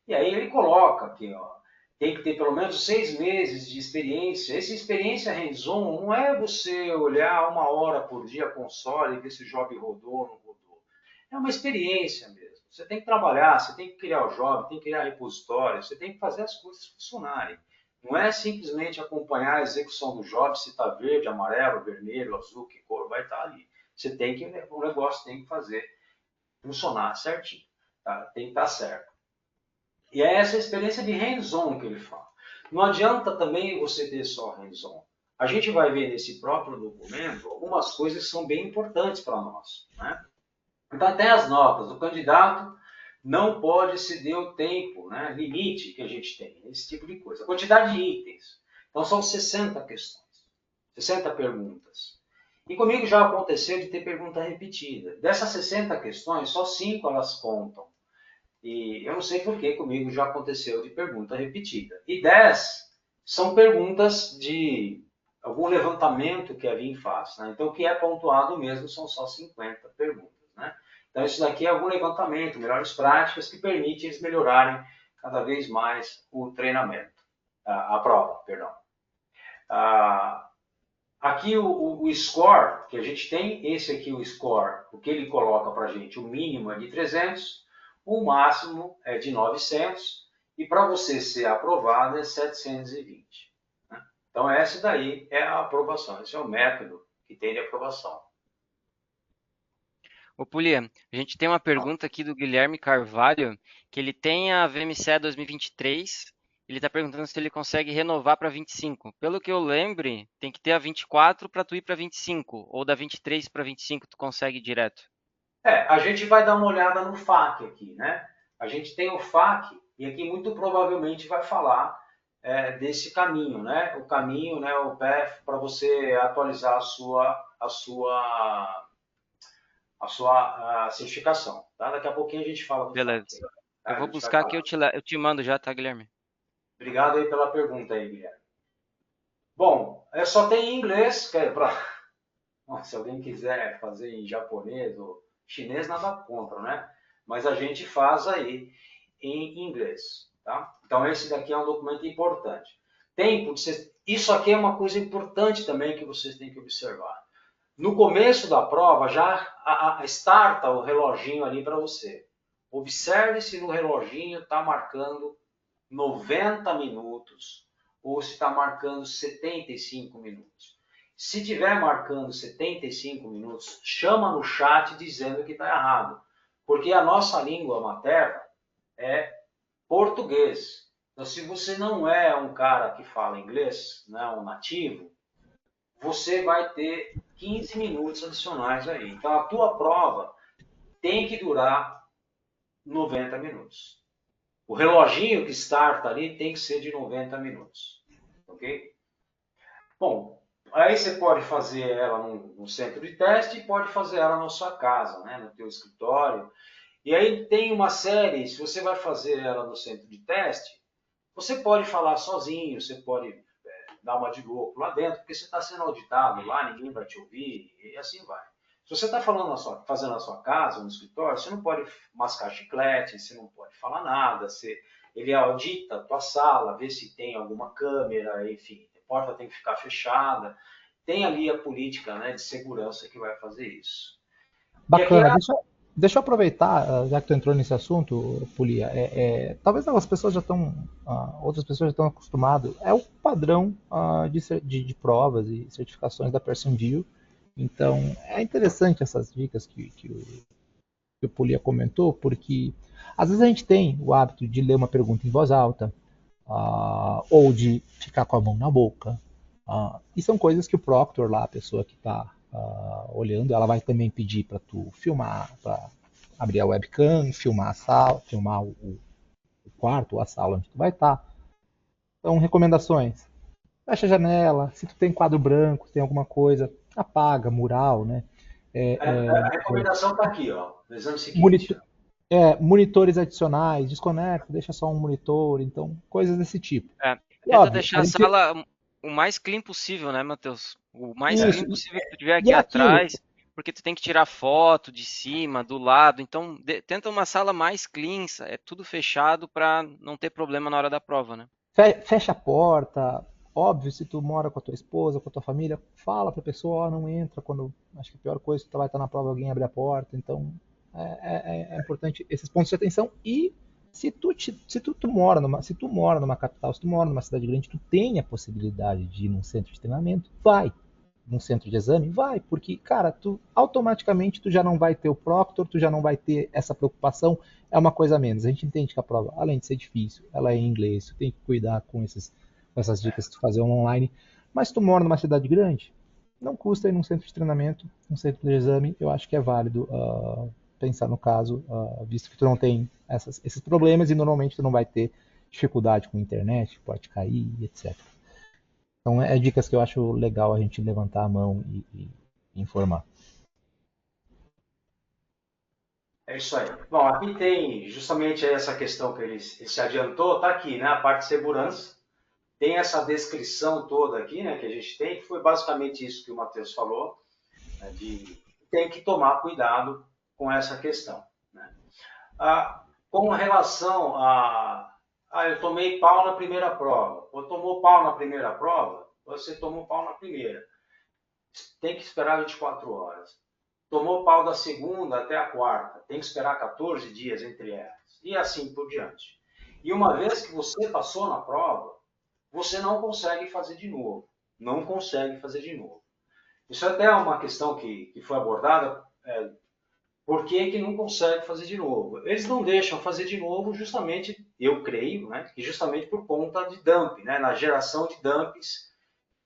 E aí ele coloca aqui, ó, tem que ter pelo menos 6 meses de experiência. Essa experiência hands-on não é você olhar 1 hora por dia a console e ver se o job rodou ou não rodou. É uma experiência mesmo. Você tem que trabalhar, você tem que criar o job, tem que criar repositório, você tem que fazer as coisas funcionarem. Não é simplesmente acompanhar a execução do job, se está verde, amarelo, vermelho, azul, que cor vai estar ali. Você tem que, o negócio tem que fazer funcionar certinho. Tá? Tem que estar certo. E é essa experiência de hands-on que ele fala. Não adianta também você ter só hands-on. A gente vai ver nesse próprio documento algumas coisas que são bem importantes para nós. Né? Então, até as notas. O candidato não pode ceder o tempo, né, limite que a gente tem, esse tipo de coisa. A quantidade de itens. Então, são 60 questões, 60 perguntas. E comigo já aconteceu de ter pergunta repetida. Dessas 60 questões, só 5 elas contam. E eu não sei por que comigo já aconteceu de pergunta repetida. E 10 são perguntas de algum levantamento que a VIM faz. Né? Então, o que é pontuado mesmo são só 50 perguntas. Né? Então, isso daqui é algum levantamento, melhores práticas que permite eles melhorarem cada vez mais o treinamento, a prova, perdão. Aqui o score que a gente tem, esse aqui o score, o que ele coloca para a gente, o mínimo é de 300, o máximo é de 900 e para você ser aprovado é 720. Né? Então essa daí é a aprovação, esse é o método que tem de aprovação. Ô, Pulia, a gente tem uma pergunta aqui do Guilherme Carvalho, que ele tem a VMCE 2023, ele está perguntando se ele consegue renovar para 25. Pelo que eu lembre, tem que ter a 24 para tu ir para 25, ou da 23 para 25 tu consegue direto. A gente vai dar uma olhada no FAQ aqui, né? A gente tem o FAQ e aqui muito provavelmente vai falar desse caminho, né? O caminho, né? O path para você atualizar a sua certificação, tá? Daqui a pouquinho a gente fala do FAQ. Beleza. Tá? Eu A vou gente vai buscar aqui, falar. eu te mando já, tá, Guilherme? Obrigado aí pela pergunta aí, Guilherme. Bom, só tem em inglês, se alguém quiser fazer em japonês ou chinês, nada contra, né? Mas a gente faz aí em inglês, tá? Então esse daqui é um documento importante. Isso aqui é uma coisa importante também que vocês têm que observar. No começo da prova já starta o reloginho ali para você. Observe se no reloginho está marcando 90 minutos ou se está marcando 75 minutos. Se estiver marcando 75 minutos, chama no chat dizendo que está errado. Porque a nossa língua materna é português. Então, se você não é um cara que fala inglês, né, um nativo, você vai ter 15 minutos adicionais aí. Então, a tua prova tem que durar 90 minutos. O reloginho que starta ali tem que ser de 90 minutos. Ok? Bom, aí você pode fazer ela no centro de teste e pode fazer ela na sua casa, né, no teu escritório. E aí tem uma série, se você vai fazer ela no centro de teste, você pode falar sozinho, você pode dar uma de louco lá dentro, porque você está sendo auditado lá, ninguém vai te ouvir, e assim vai. Se você está fazendo na sua casa, no escritório, você não pode mascar chiclete, você não pode falar nada, ele audita a tua sala, vê se tem alguma câmera, enfim, a porta tem que ficar fechada. Tem ali a política, né, de segurança que vai fazer isso. E aqui Bacana. Deixa eu aproveitar, já que tu entrou nesse assunto, Polia. Talvez algumas pessoas já estão, outras pessoas já estão acostumadas. É o padrão de provas e certificações da Pearson VUE. Então, é interessante essas dicas que o Polia comentou, porque às vezes a gente tem o hábito de ler uma pergunta em voz alta, ou de ficar com a mão na boca. E são coisas que o Proctor lá, a pessoa que está olhando, ela vai também pedir para tu filmar, para abrir a webcam, filmar a sala, filmar o quarto ou a sala onde tu vai estar. Então, recomendações. Fecha a janela, se tu tem quadro branco, tem alguma coisa, apaga, mural, né? a recomendação está aqui, ó, no exame seguinte. Monitor, monitores adicionais, desconecta, deixa só um monitor, então, coisas desse tipo. E Tenta óbvio, deixar a sala o mais clean possível, né, Matheus? O mais isso, clean possível que tu tiver e aqui é aquilo, atrás, porque tu tem que tirar foto de cima, do lado. Então, tenta uma sala mais clean, é tudo fechado para não ter problema na hora da prova, né? fecha a porta, óbvio, se tu mora com a tua esposa, com a tua família, fala pra pessoa, não entra quando, acho que a pior coisa, tu vai estar na prova, alguém abre a porta, então é importante esses pontos de atenção. E se tu mora numa capital, se tu mora numa cidade grande, tu tem a possibilidade de ir num centro de treinamento, vai. Num centro de exame, vai, porque, cara, tu automaticamente tu já não vai ter o proctor, tu já não vai ter essa preocupação, é uma coisa a menos. A gente entende que a prova, além de ser difícil, ela é em inglês, tu tem que cuidar com essas dicas que tu fazer online, mas se tu mora numa cidade grande, não custa ir num centro de treinamento, num centro de exame, eu acho que é válido pensar no caso, visto que tu não tem esses problemas e normalmente tu não vai ter dificuldade com a internet, pode cair, etc. Então, dicas que eu acho legal a gente levantar a mão e informar. É isso aí. Bom, aqui tem justamente essa questão que ele se adiantou, tá aqui, né? A parte de segurança. Tem essa descrição toda aqui, né, que a gente tem, que foi basicamente isso que o Matheus falou, né, de tem que tomar cuidado com essa questão. Né? Com relação eu tomei pau na primeira prova, ou tomou pau na primeira prova, você tomou pau na primeira. Tem que esperar 24 horas. Tomou pau da segunda até a quarta, tem que esperar 14 dias entre elas. E assim por diante. E uma vez que você passou na prova, você não consegue fazer de novo. Não consegue fazer de novo. Isso até é uma questão que foi abordada por que não consegue fazer de novo? Eles não deixam fazer de novo justamente, eu creio, né, que justamente por conta de dumping, né, na geração de dumps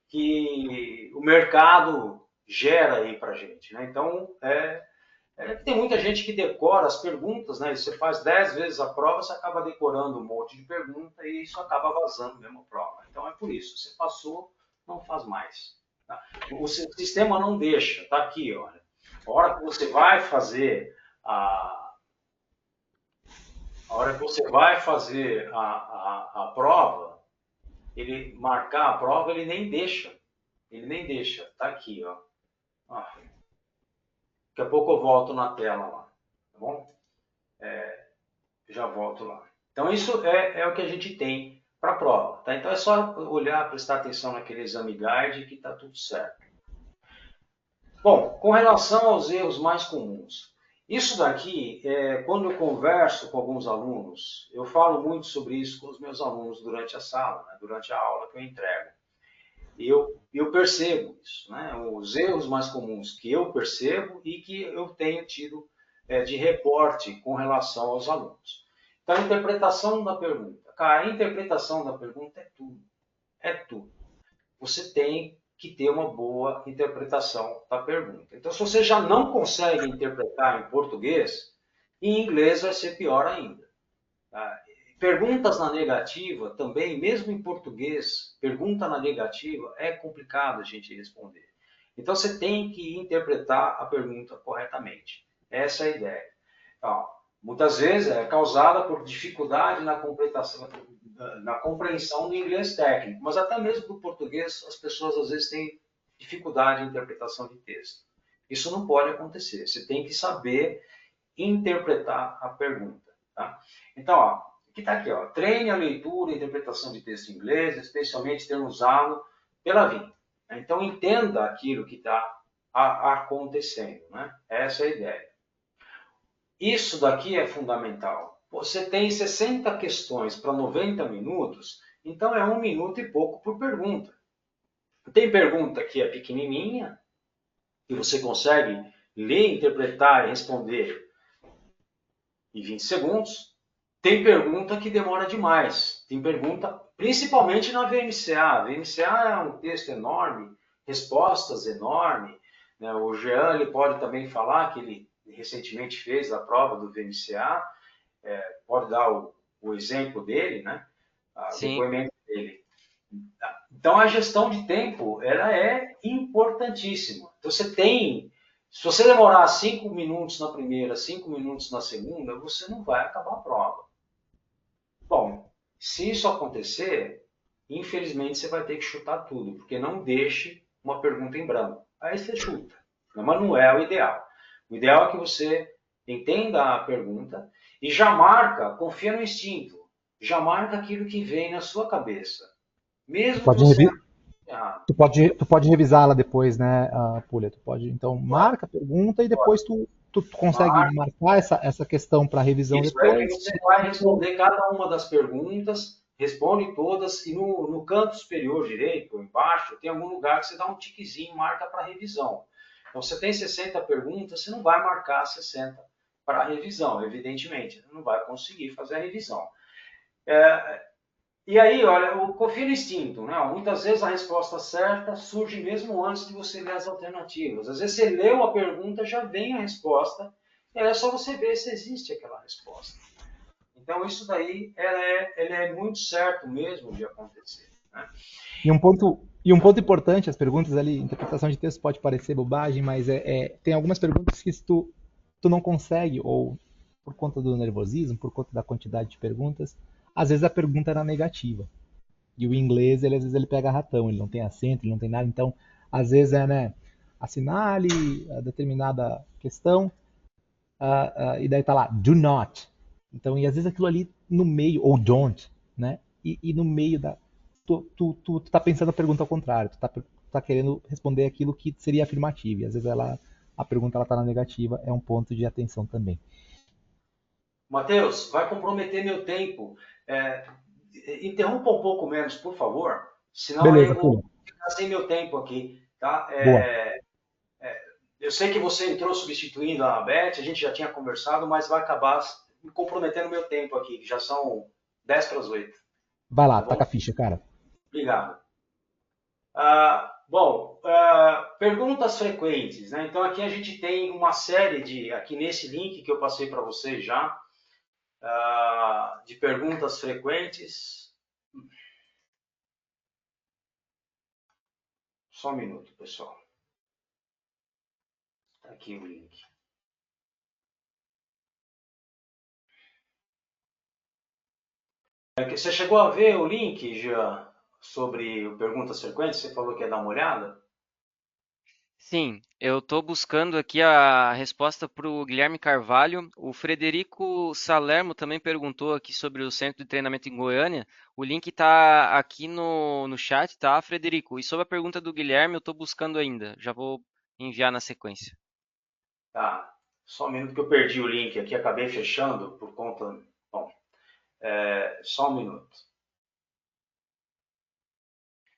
que o mercado gera aí para a gente. Né? Então, tem muita gente que decora as perguntas, né? Você faz 10 vezes a prova, você acaba decorando um monte de pergunta e isso acaba vazando mesmo a prova. Então, é por isso, você passou, não faz mais. Tá? O sistema não deixa, tá aqui, olha. A hora que você vai fazer a prova, ele marcar a prova, ele nem deixa. Ele nem deixa. Tá aqui, ó. Daqui a pouco eu volto na tela lá. Tá bom? Já volto lá. Então, isso é o que a gente tem para a prova. Tá? Então, é só olhar, prestar atenção naquele exame guide que está tudo certo. Bom, com relação aos erros mais comuns. Isso daqui, quando eu converso com alguns alunos, eu falo muito sobre isso com os meus alunos durante a sala, né? Durante a aula que eu entrego. E eu percebo isso, né? Os erros mais comuns que eu percebo e que eu tenho tido de reporte com relação aos alunos. Então, a interpretação da pergunta. Cara, a interpretação da pergunta é tudo. É tudo. Você tem que ter uma boa interpretação da pergunta. Então, se você já não consegue interpretar em português, em inglês vai ser pior ainda. Tá? Perguntas na negativa também, mesmo em português, pergunta na negativa é complicado a gente responder. Então, você tem que interpretar a pergunta corretamente. Essa é a ideia. Então, muitas vezes é causada por dificuldade na compreensão do inglês técnico, mas até mesmo do português as pessoas às vezes têm dificuldade em interpretação de texto. Isso não pode acontecer. Você tem que saber interpretar a pergunta. Tá? Então, aqui está aqui, ó, treine a leitura e interpretação de texto em inglês, especialmente tendo usado pela vida. Então, entenda aquilo que está acontecendo. Né? Essa é a ideia. Isso daqui é fundamental. Você tem 60 questões para 90 minutos, então é 1 minuto e pouco por pergunta. Tem pergunta que é pequenininha, que você consegue ler, interpretar e responder em 20 segundos. Tem pergunta que demora demais. Tem pergunta, principalmente na VMCA. A VMCA é um texto enorme, respostas enormes. Né? O Jean ele pode também falar que ele recentemente fez a prova do VMCA, pode dar o exemplo dele, né? O depoimento dele. Então, a gestão de tempo ela é importantíssima. Então, se você demorar 5 minutos na primeira, 5 minutos na segunda, você não vai acabar a prova. Bom, se isso acontecer, infelizmente você vai ter que chutar tudo, porque não deixe uma pergunta em branco. Aí você chuta, mas não é o ideal. O ideal é que você entenda a pergunta e já marca, confia no instinto, já marca aquilo que vem na sua cabeça. Mesmo que você... Tu pode revisá-la depois, né, Pulha? Tu pode, então, marca a pergunta e depois tu consegue marcar essa questão para revisão Isso, depois. Você vai responder cada uma das perguntas, responde todas, e no canto superior direito, ou embaixo, tem algum lugar que você dá um tiquezinho, marca para revisão. Então, você tem 60 perguntas, você não vai marcar 60 para revisão, evidentemente. Você não vai conseguir fazer a revisão. E aí, olha, confia no instinto. Né? Muitas vezes a resposta certa surge mesmo antes de você ler as alternativas. Às vezes você leu a pergunta, já vem a resposta, e aí é só você ver se existe aquela resposta. Então, isso daí ele é muito certo mesmo de acontecer. Né? E um ponto importante, as perguntas ali, interpretação de texto pode parecer bobagem, mas tem algumas perguntas que se tu não consegue, ou por conta do nervosismo, por conta da quantidade de perguntas, às vezes a pergunta era negativa. E o inglês, às vezes ele pega ratão, ele não tem acento, ele não tem nada, então, às vezes né, assinale a determinada questão, e daí tá lá, do not. Então, e às vezes aquilo ali no meio, ou don't, né? E no meio da... Tu tá pensando a pergunta ao contrário, tu tá querendo responder aquilo que seria afirmativo, e às vezes a pergunta ela tá na negativa, é um ponto de atenção também. Matheus, vai comprometer meu tempo. Interrompa um pouco menos, por favor, senão Beleza, eu vou ficar sem meu tempo aqui. Tá? Boa. eu sei que você entrou substituindo a Beth, a gente já tinha conversado, mas vai acabar me comprometendo o meu tempo aqui, que já são 10 para as 8. Vai lá, Tá bom? taca a ficha, cara. Obrigado. Perguntas frequentes, né? Então aqui a gente tem uma série aqui nesse link que eu passei para vocês já, de perguntas frequentes. Só um minuto, pessoal. Tá aqui o link. Você chegou a ver o link já sobre perguntas frequentes? Você falou que ia dar uma olhada? Sim, eu estou buscando aqui a resposta para o Guilherme Carvalho. O Frederico Salermo também perguntou aqui sobre o centro de treinamento em Goiânia. O link está aqui no chat, tá, Frederico? E sobre a pergunta do Guilherme, eu estou buscando ainda. Já vou enviar na sequência. Tá. Só um minuto que eu perdi o link aqui, acabei fechando por conta. Bom, só um minuto.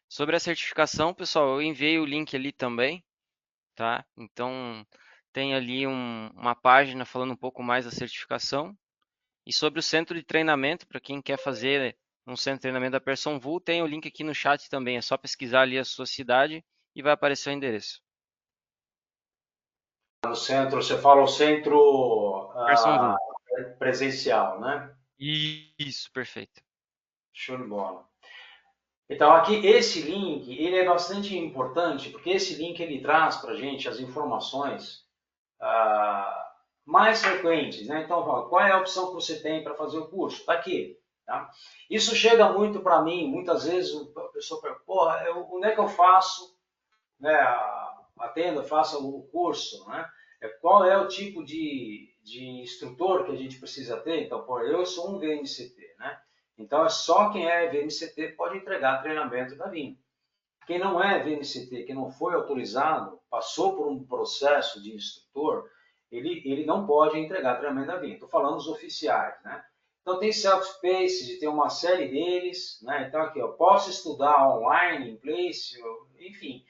Sobre a certificação, pessoal, eu enviei o link ali também, tá? Então, tem ali uma página falando um pouco mais da certificação. E sobre o centro de treinamento, para quem quer fazer um centro de treinamento da PersonVu, tem o link aqui no chat também. É só pesquisar ali a sua cidade e vai aparecer o endereço. No centro, você fala o centro PersonVu. presencial, né? Isso, perfeito. Show de bola. Então aqui esse link ele é bastante importante porque esse link ele traz para a gente as informações mais frequentes, né? Então qual é a opção que você tem para fazer o curso? Está aqui. Tá? Isso chega muito para mim, muitas vezes a pessoa pergunta, porra, onde é que eu faço, né, atendo, faço o curso, né? Qual é o tipo de instrutor que a gente precisa ter? Então, eu sou um VNCT, né? Então, é só quem é VNCT pode entregar treinamento da VIM. Quem não é VNCT, quem não foi autorizado, passou por um processo de instrutor, ele não pode entregar treinamento da VIM. Estou falando dos oficiais, né? Então, tem self-paced, tem uma série deles, né? Então, aqui, eu posso estudar online, em place, enfim.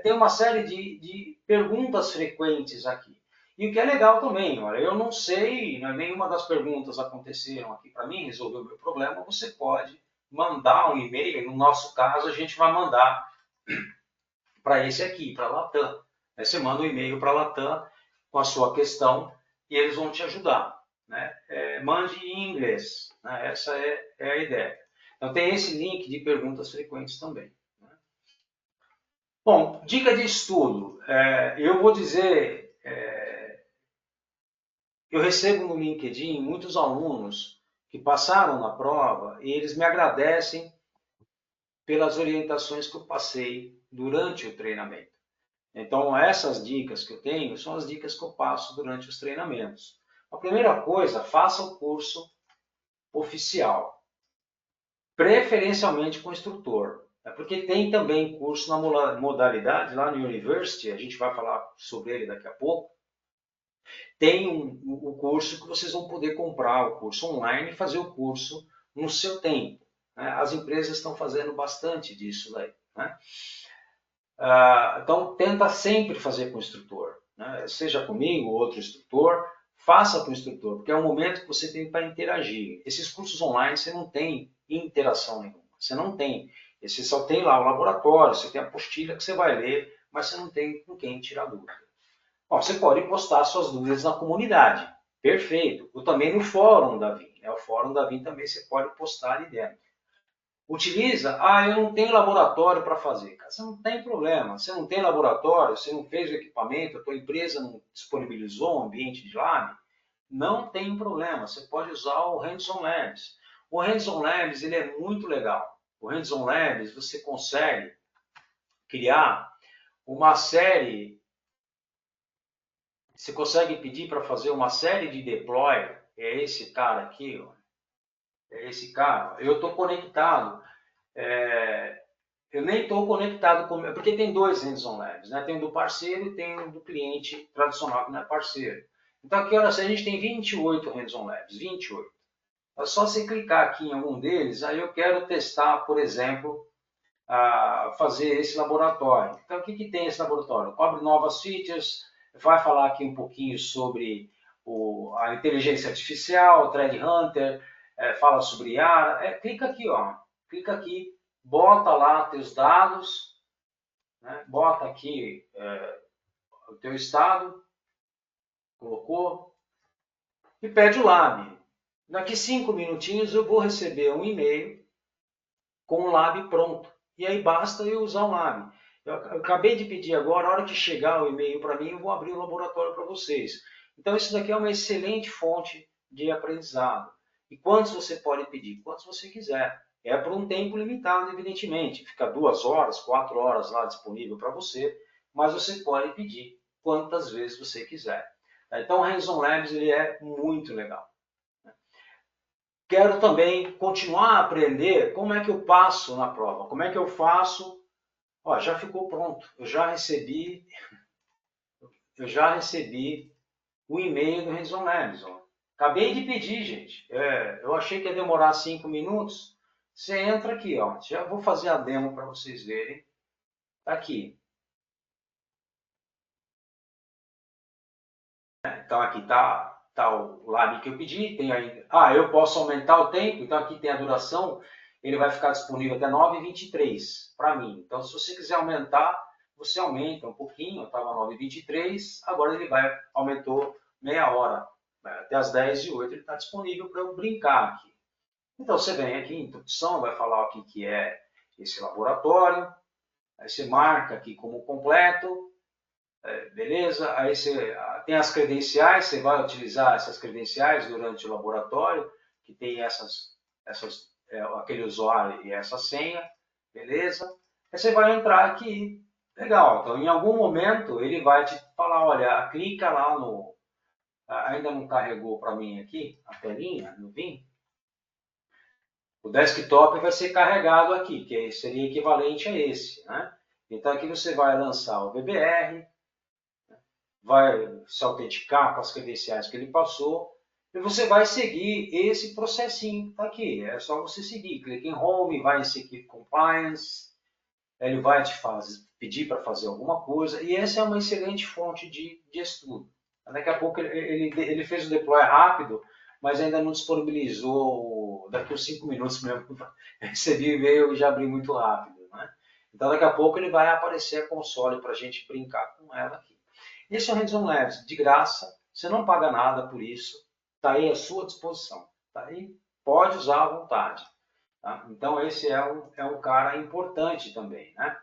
Tem uma série de perguntas frequentes aqui. E o que é legal também, olha, eu não sei, nenhuma das perguntas aconteceram aqui para mim, resolver o meu problema, você pode mandar um e-mail, no nosso caso a gente vai mandar para esse aqui, para a Latam. Você manda um e-mail para a Latam com a sua questão e eles vão te ajudar. Né? Mande em inglês, né? Essa é a ideia. Então tem esse link de perguntas frequentes também. Bom, dica de estudo. Eu vou dizer, eu recebo no LinkedIn muitos alunos que passaram na prova e eles me agradecem pelas orientações que eu passei durante o treinamento. Então, essas dicas que eu tenho são as dicas que eu passo durante os treinamentos. A primeira coisa, faça o curso oficial, preferencialmente com o instrutor. Porque tem também curso na modalidade, lá no University, a gente vai falar sobre ele daqui a pouco, tem o curso que vocês vão poder comprar, o curso online e fazer o curso no seu tempo. Né? As empresas estão fazendo bastante disso daí. Né? Então, tenta sempre fazer com o instrutor. Né? Seja comigo ou outro instrutor, faça com o instrutor, porque é o momento que você tem para interagir. Esses cursos online você não tem interação nenhuma. Você não tem. Você só tem lá o laboratório, você tem a apostila que você vai ler, mas você não tem com quem tirar dúvida. Bom, você pode postar suas dúvidas na comunidade. Perfeito. Ou também no fórum da VIM. O fórum da VIM também você pode postar ali dentro. Utiliza, eu não tenho laboratório para fazer. Cara, você não tem problema. Você não tem laboratório, você não fez o equipamento, a tua empresa não disponibilizou um ambiente de lab, não tem problema. Você pode usar o Hands-on Labs. O Hands-on Labs ele é muito legal. O Hands-on Labs você consegue criar uma série. Você consegue pedir para fazer uma série de deploy. É esse cara aqui, ó. É esse cara. Eu estou conectado. Eu nem estou conectado com... Porque tem dois Hands-on Labs, né? Tem o do parceiro e tem o do cliente tradicional que não é parceiro. Então aqui, olha, a gente tem 28 Hands-on Labs, 28. É só você clicar aqui em algum deles, aí eu quero testar, por exemplo, fazer esse laboratório. Então o que tem esse laboratório? Cobre novas features, vai falar aqui um pouquinho sobre a inteligência artificial, o Thread Hunter, fala sobre IA. Clica aqui, ó. Clica aqui, bota lá teus dados, né? Bota aqui o teu estado, colocou, e pede o lab. Daqui 5 minutinhos eu vou receber um e-mail com o lab pronto. E aí basta eu usar o lab. Eu acabei de pedir agora, a hora que chegar o e-mail para mim, eu vou abrir o laboratório para vocês. Então isso daqui é uma excelente fonte de aprendizado. E quantos você pode pedir? Quantos você quiser. É por um tempo limitado, evidentemente. Fica 2 horas, 4 horas lá disponível para você, mas você pode pedir quantas vezes você quiser. Então o Hands-on Labs ele é muito legal. Quero também continuar a aprender como é que eu passo na prova, como é que eu faço. Ó, já ficou pronto, eu já recebi o e-mail do Hands-on Labs. Ó. Acabei de pedir, gente. Eu achei que ia demorar 5 minutos. Você entra aqui, ó. Já vou fazer a demo para vocês verem. Tá aqui. Então aqui tá o lab que eu pedi. Tem aí. Eu posso aumentar o tempo. Então aqui tem a duração. Ele vai ficar disponível até 9h23 para mim. Então se você quiser aumentar, você aumenta um pouquinho. Eu estava 9h23, agora ele aumentou meia hora. Até as 10h08 ele está disponível para eu brincar aqui. Então você vem aqui em introdução, vai falar o que é esse laboratório. Aí você marca aqui como completo. Beleza? Aí você tem as credenciais, você vai utilizar essas credenciais durante o laboratório, que tem aquele usuário e essa senha, beleza? Aí você vai entrar aqui, legal. Então, em algum momento, ele vai te falar, olha, clica lá no... Ainda não carregou para mim aqui a telinha, no VIM. O desktop vai ser carregado aqui, que seria equivalente a esse, né? Então, aqui você vai lançar o VBR, vai se autenticar com as credenciais que ele passou e você vai seguir esse processinho que está aqui. É só você seguir. Clica em Home, vai em Security Compliance, ele vai te pedir para fazer alguma coisa e essa é uma excelente fonte de estudo. Daqui a pouco ele fez o deploy rápido, mas ainda não disponibilizou daqui uns 5 minutos mesmo. Recebi o e-mail e já abri muito rápido. Né? Então daqui a pouco ele vai aparecer a console para a gente brincar com ela aqui. Esse é o Hands-on Labs, de graça, você não paga nada por isso, está aí à sua disposição. Tá aí, pode usar à vontade. Tá? Então esse é um cara importante também, né?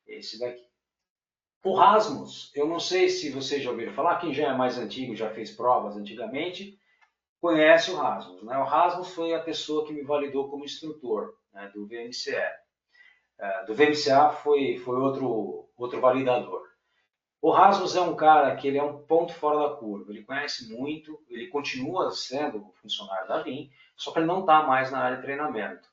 Esse daqui. O Rasmus, eu não sei se vocês já ouviram falar, quem já é mais antigo, já fez provas antigamente, conhece o Rasmus. Né? O Rasmus foi a pessoa que me validou como instrutor, né, do VMCE. Do VMCA foi outro validador. O Rasmus é um cara que ele é um ponto fora da curva, ele conhece muito, ele continua sendo funcionário da VIM, só que ele não está mais na área de treinamento.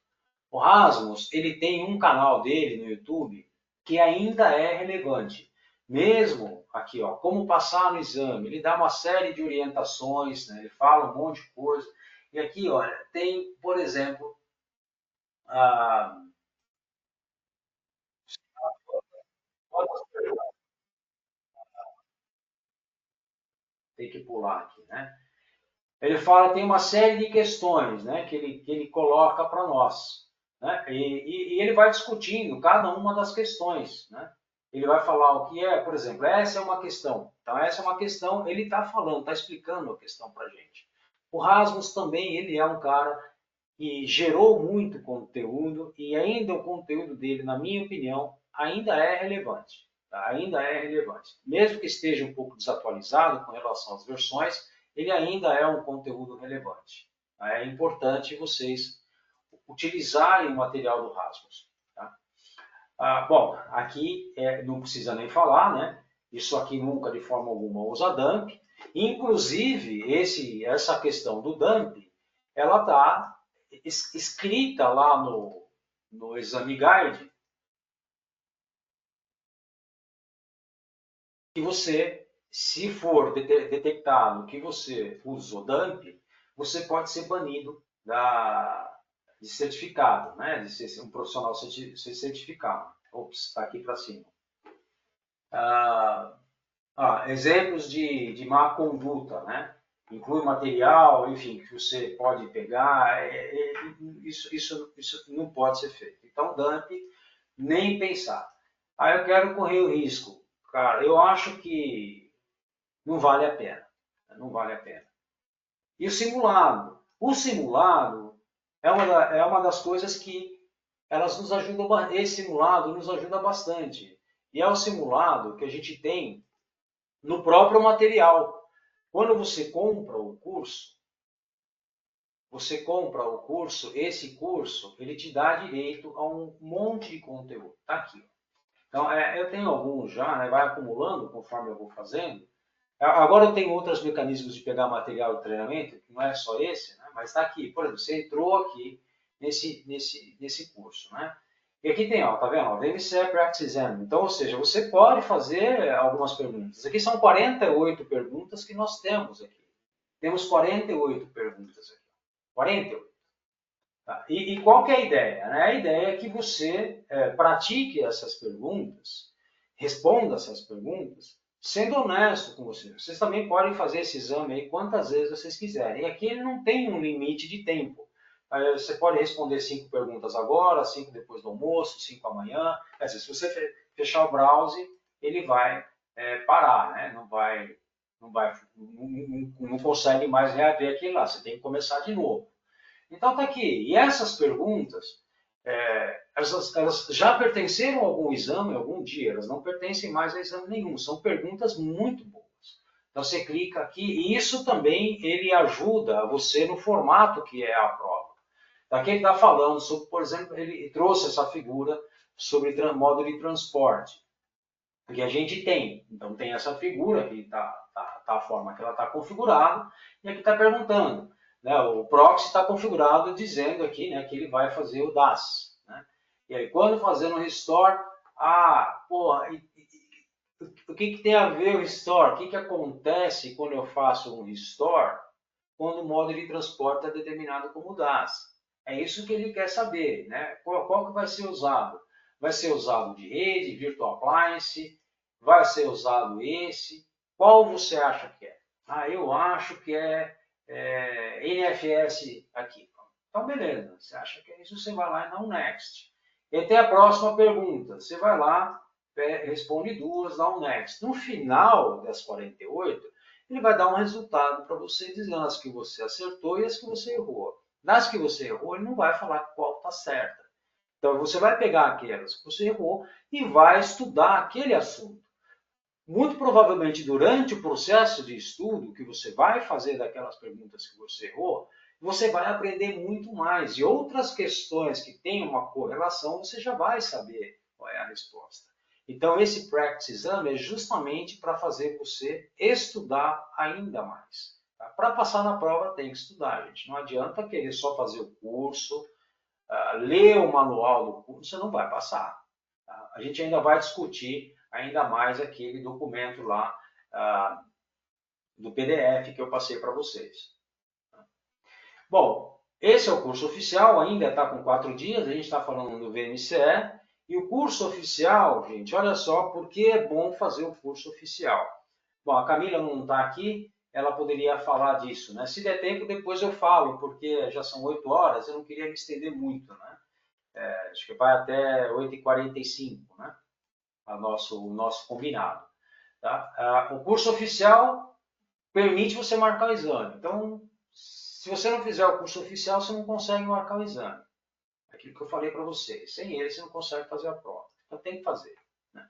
O Rasmus, ele tem um canal dele no YouTube que ainda é relevante. Mesmo aqui, ó, como passar no exame, ele dá uma série de orientações, né? Ele fala um monte de coisa. E aqui, olha, tem, por exemplo, a... tem que pular aqui, né? Ele fala, tem uma série de questões, né, que ele coloca para nós. Né? E ele vai discutindo cada uma das questões. Né? Ele vai falar o que é, por exemplo, essa é uma questão. Então, essa é uma questão, ele está falando, está explicando a questão para a gente. O Rasmus também, ele é um cara que gerou muito conteúdo e ainda o conteúdo dele, na minha opinião, ainda é relevante. Tá? Ainda é relevante. Mesmo que esteja um pouco desatualizado com relação às versões, ele ainda é um conteúdo relevante. Tá? É importante vocês utilizarem o material do Rasmus. Tá? Bom, aqui não precisa nem falar, né? Isso aqui nunca de forma alguma usa dump. Inclusive, essa questão do dump, ela está escrita lá no exame guide que você, se for detectado que você usou dump, você pode ser banido de certificado, né? De ser um profissional certificado. Ops, está aqui para cima. Exemplos de má conduta, né? Inclui material, enfim, que você pode pegar, isso não pode ser feito. Então, dump, nem pensar. Aí eu quero correr o risco. Cara, eu acho que não vale a pena. Não vale a pena. E o simulado? O simulado é uma das coisas que elas nos ajudam, esse simulado nos ajuda bastante. E é o simulado que a gente tem no próprio material. Quando você compra o curso, esse curso, ele te dá direito a um monte de conteúdo. Tá aqui. Então, eu tenho alguns já, né, vai acumulando conforme eu vou fazendo. Agora eu tenho outros mecanismos de pegar material de treinamento, que não é só esse, né, mas está aqui. Por exemplo, você entrou aqui nesse curso, né? E aqui tem, ó, tá vendo? VMCE Practice Exam. Então, ou seja, você pode fazer algumas perguntas. Aqui são 48 perguntas que nós temos aqui. Temos 48 perguntas aqui. 48. Tá? E qual que é a ideia? Né? A ideia é que você pratique essas perguntas, responda essas perguntas, sendo honesto com você. Vocês também podem fazer esse exame aí quantas vezes vocês quiserem. E aqui ele não tem um limite de tempo. Você pode responder 5 perguntas agora, 5 depois do almoço, 5 amanhã. Se você fechar o browser, ele vai parar, né? Não consegue mais reaver aquilo lá. Você tem que começar de novo. Então tá aqui. E essas perguntas, elas já pertenceram a algum exame algum dia. Elas não pertencem mais a exame nenhum. São perguntas muito boas. Então você clica aqui e isso também ele ajuda você no formato que é a prova. Aqui ele está falando sobre, por exemplo, ele trouxe essa figura sobre modo de transporte, que a gente tem. Então tem essa figura, que está a forma que ela está configurada, e aqui está perguntando. Né, o proxy está configurado dizendo aqui, né, que ele vai fazer o DAS. Né? E aí quando fazendo o restore, o que tem a ver o restore? O que acontece quando eu faço um restore? Quando o modo de transporte é determinado como DAS. É isso que ele quer saber, né? Qual que vai ser usado? Vai ser usado de rede, virtual appliance? Vai ser usado esse? Qual você acha que é? Eu acho que é NFS aqui. Então, beleza. Você acha que é isso? Você vai lá e dá um next. E tem a próxima pergunta. Você vai lá, responde duas, dá um next. No final das 48, ele vai dar um resultado para você, dizendo as que você acertou e as que você errou. Nas que você errou, ele não vai falar qual está certa. Então, você vai pegar aquelas que você errou e vai estudar aquele assunto. Muito provavelmente, durante o processo de estudo que você vai fazer daquelas perguntas que você errou, você vai aprender muito mais. E outras questões que têm uma correlação, você já vai saber qual é a resposta. Então, esse Practice Exam é justamente para fazer você estudar ainda mais. Tá? Para passar na prova, tem que estudar, gente. Não adianta querer só fazer o curso, ler o manual do curso, você não vai passar. Tá? A gente ainda vai discutir ainda mais aquele documento lá do PDF que eu passei para vocês. Bom, esse é o curso oficial, ainda está com 4 dias, a gente está falando do VMCE. E o curso oficial, gente, olha só por que é bom fazer o curso oficial. Bom, a Camila não está aqui, ela poderia falar disso, né? Se der tempo, depois eu falo, porque já são 8 horas, eu não queria me estender muito, né? Acho que vai até 8h45, né? O nosso combinado. Tá? O curso oficial permite você marcar o exame. Então, se você não fizer o curso oficial, você não consegue marcar o exame. Aquilo que eu falei para vocês. Sem ele, você não consegue fazer a prova. Então, tem que fazer. Né?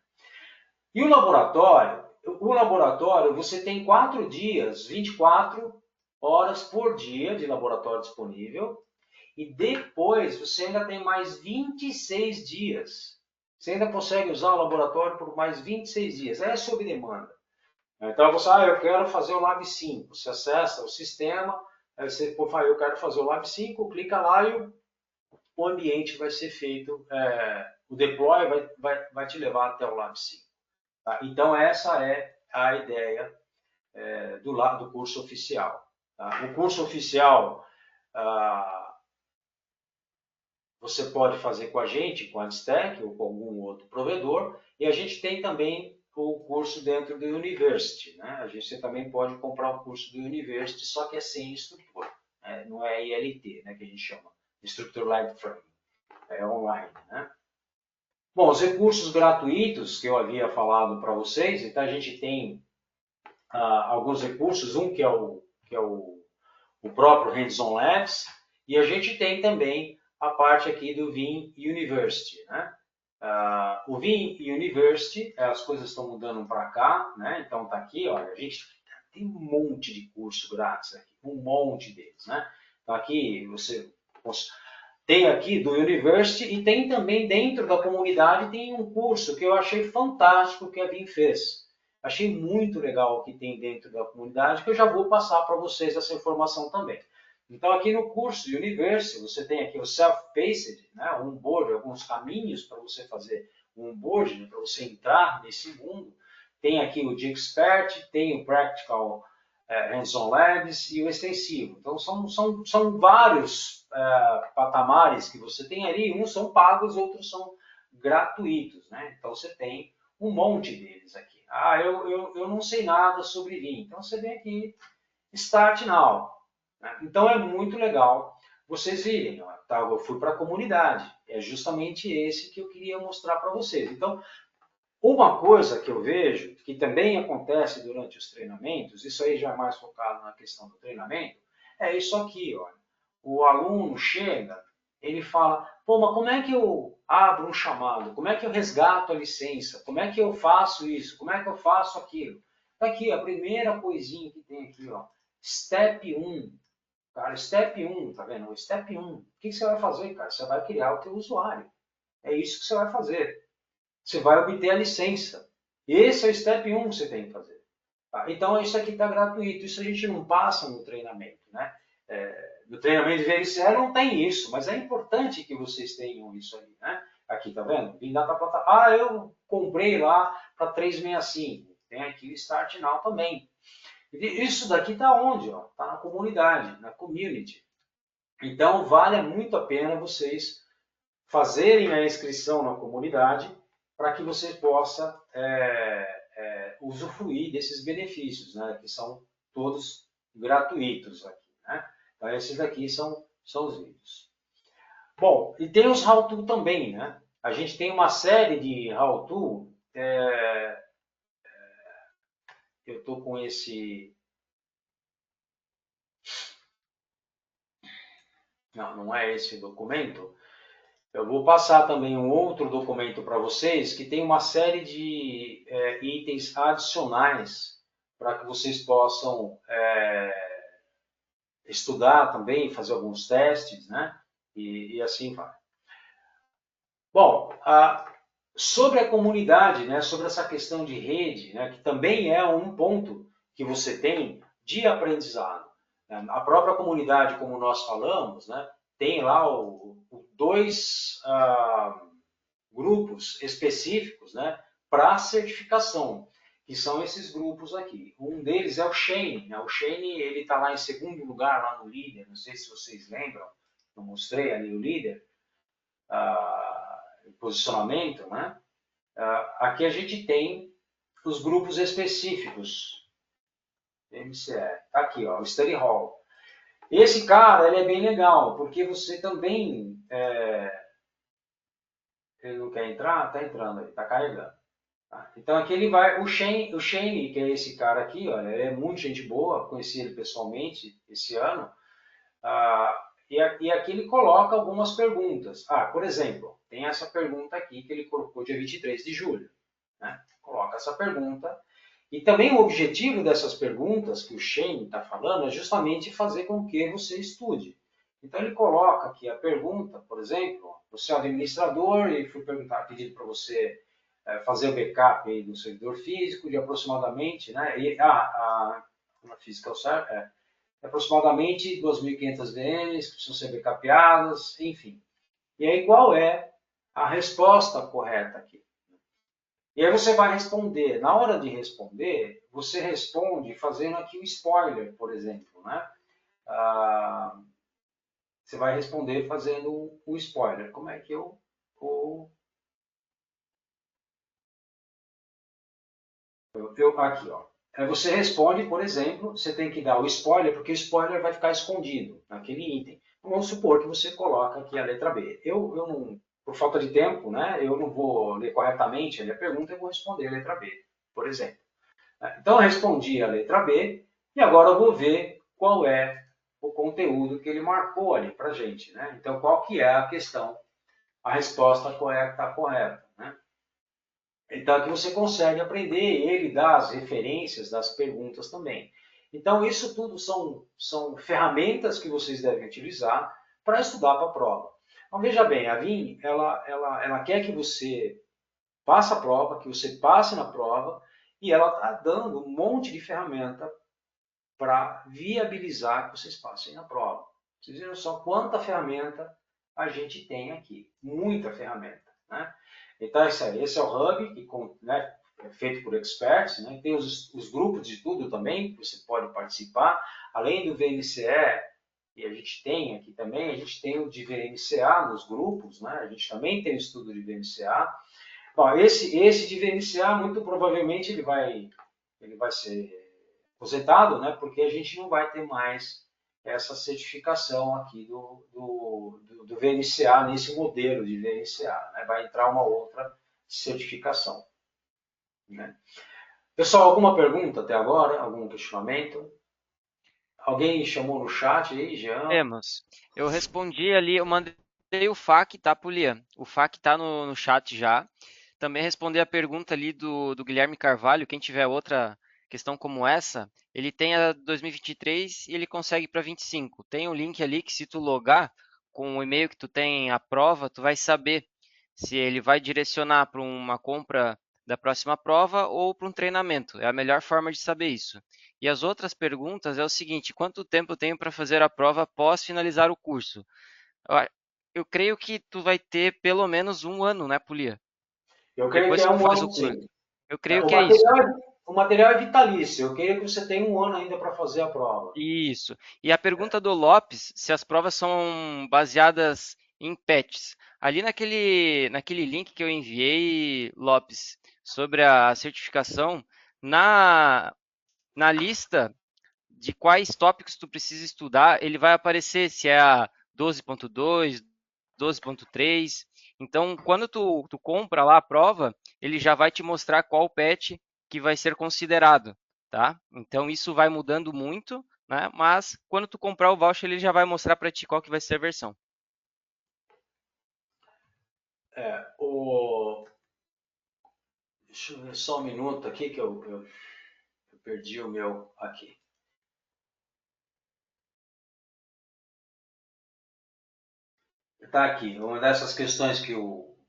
E o laboratório? O laboratório, você tem 4 dias, 24 horas por dia de laboratório disponível. E depois, você ainda tem mais 26 dias. Você ainda consegue usar o laboratório por mais 26 dias. É sob demanda. Então, você, eu quero fazer o Lab 5. Você acessa o sistema, aí você eu quero fazer o Lab 5, clica lá e o ambiente vai ser feito, o deploy vai te levar até o Lab 5. Tá? Então, essa é a ideia do curso oficial. Tá? O curso oficial, você pode fazer com a gente, com a Anstec ou com algum outro provedor, e a gente tem também o curso dentro do University, né? Você também pode comprar o curso do University, só que é sem instrutor, né? Não é ILT, né, que a gente chama, Instructor Led Training, é online, né? Bom, os recursos gratuitos que eu havia falado para vocês, então a gente tem alguns recursos, um que é o próprio Hands-on Labs, e a gente tem também a parte aqui do Vim University, né? O Vim University, as coisas estão mudando para cá, né? Então tá aqui, olha, a gente tem um monte de curso grátis aqui, um monte deles, né? Então aqui você tem aqui do University e tem também dentro da comunidade tem um curso que eu achei fantástico que a Vim fez. Achei muito legal o que tem dentro da comunidade, que eu já vou passar para vocês essa informação também. Então, aqui no curso University, você tem aqui o Self-Paced, né, o onboard, alguns caminhos para você fazer o onboard, né, para você entrar nesse mundo. Tem aqui o de Expert, tem o Practical Hands-on Labs e o extensivo. Então, são vários patamares que você tem ali. Uns são pagos, outros são gratuitos, né? Então, você tem um monte deles aqui. Eu não sei nada sobre Lean. Então, você vem aqui, Start Now. Né? Então, é muito legal vocês virem. Ó, tá? Eu fui para a comunidade. É justamente esse que eu queria mostrar para vocês. Então, uma coisa que eu vejo, que também acontece durante os treinamentos, isso aí já é mais focado na questão do treinamento, é isso aqui. Olha. O aluno chega, ele fala, pô, mas como é que eu abro um chamado? Como é que eu resgato a licença? Como é que eu faço isso? Como é que eu faço aquilo? Tá aqui, a primeira coisinha que tem aqui, ó, Step 1. Cara, Step 1, tá vendo? Step 1. O que você vai fazer, cara? Você vai criar o teu usuário. É isso que você vai fazer. Você vai obter a licença. Esse é o Step 1 que você tem que fazer. Tá? Então, isso aqui está gratuito. Isso a gente não passa no treinamento, né? No treinamento de VLCE não tem isso, mas é importante que vocês tenham isso ali, né? Aqui, tá vendo? Vim Data Plataforma. Eu comprei lá para 365. Tem aqui o Start Now também. Isso daqui está onde? Está na comunidade, na community. Então, vale muito a pena vocês fazerem a inscrição na comunidade para que você possa usufruir desses benefícios, né? Que são todos gratuitos aqui, né? Então, esses daqui são os vídeos. Bom, e tem os how-to também, né? A gente tem uma série de how-to. Eu estou com esse... Não é esse documento. Eu vou passar também um outro documento para vocês que tem uma série de itens adicionais para que vocês possam estudar também, fazer alguns testes, né? E assim vai. Bom, sobre a comunidade, né? Sobre essa questão de rede, né? Que também é um ponto que você tem de aprendizado. A própria comunidade, como nós falamos, né? Tem lá dois grupos específicos, né, para certificação, que são esses grupos aqui. Um deles é o Shane, né? O Shane ele está lá em segundo lugar lá no líder, não sei se vocês lembram, eu mostrei ali o líder, o posicionamento, né? Aqui a gente tem os grupos específicos. MCE, tá aqui, ó, o Study Hall. Esse cara, ele é bem legal, porque você também... ele não quer entrar? Está entrando aí, está carregando. Tá? Então aqui ele vai, o Shane, que é esse cara aqui, olha, ele é muito gente boa, conheci ele pessoalmente esse ano, e aqui ele coloca algumas perguntas. Por exemplo, tem essa pergunta aqui que ele colocou dia 23 de julho. Né? Coloca essa pergunta. E também o objetivo dessas perguntas que o Shane está falando é justamente fazer com que você estude. Então ele coloca aqui a pergunta, por exemplo, você é administrador e foi pedido para você fazer o backup aí do servidor físico de aproximadamente, né? Na física aproximadamente 2.500 VMs que precisam ser backupeadas, enfim. E aí qual é a resposta correta aqui? E aí você vai responder. Na hora de responder, você responde fazendo aqui o spoiler, por exemplo, né? Você vai responder fazendo o spoiler. Como é que eu Aqui, ó. Você responde, por exemplo, você tem que dar o spoiler, porque o spoiler vai ficar escondido naquele item. Vamos supor que você coloca aqui a letra B. Eu não, por falta de tempo, né, eu não vou ler corretamente a minha pergunta, eu vou responder a letra B, por exemplo. Então, eu respondi a letra B e agora eu vou ver qual é o conteúdo que ele marcou ali para a gente. Né? Então, qual que é a questão, a resposta está correta. Né? Então, aqui você consegue aprender, ele dá as referências das perguntas também. Então, isso tudo são ferramentas que vocês devem utilizar para estudar para a prova. Então, veja bem, a VIM, ela quer que você faça a prova, que você passe na prova, e ela está dando um monte de ferramenta para viabilizar que vocês passem na prova. Vocês viram só quanta ferramenta a gente tem aqui. Muita ferramenta. Né? Então, esse é o Hub, que né, é feito por experts. Né? Tem os grupos de tudo também, que você pode participar. Além do VNCE, que a gente tem aqui também, a gente tem o de VNCA nos grupos. Né? A gente também tem o estudo de VNCA. Bom, esse de VNCA, muito provavelmente, ele vai ser aposentado, né? Porque a gente não vai ter mais essa certificação aqui do VNCA, nesse modelo de VNCA. Né? Vai entrar uma outra certificação. Né? Pessoal, alguma pergunta até agora? Algum questionamento? Alguém chamou no chat aí, Jean? Temos. Eu respondi ali, eu mandei o FAQ, tá, Pulia? O FAQ tá no chat já. Também respondi a pergunta ali do Guilherme Carvalho. Quem tiver outra questão como essa, ele tem a 2023 e ele consegue para 25. Tem um link ali que se tu logar com o e-mail que tu tem a prova, tu vai saber se ele vai direcionar para uma compra da próxima prova ou para um treinamento. É a melhor forma de saber isso. E as outras perguntas é o seguinte: quanto tempo eu tenho para fazer a prova após finalizar o curso? Eu creio que tu vai ter pelo menos um ano, né, Pulia? Eu creio que Depois é que tu um faz o ano, curso. sim. Eu creio O que é isso. material é vitalício. Eu creio que você tem um ano ainda para fazer a prova. Isso. E a pergunta do Lopes, se as provas são baseadas em patches. Ali naquele link que eu enviei, Lopes, sobre a certificação, na lista de quais tópicos tu precisa estudar, ele vai aparecer se é a 12.2, 12.3. Então, quando tu compra lá a prova, ele já vai te mostrar qual patch que vai ser considerado, tá? Então, isso vai mudando muito, né? Mas quando tu comprar o voucher, ele já vai mostrar para ti qual que vai ser a versão. Deixa eu ver só um minuto aqui que eu perdi o meu aqui. Está aqui. Uma dessas questões que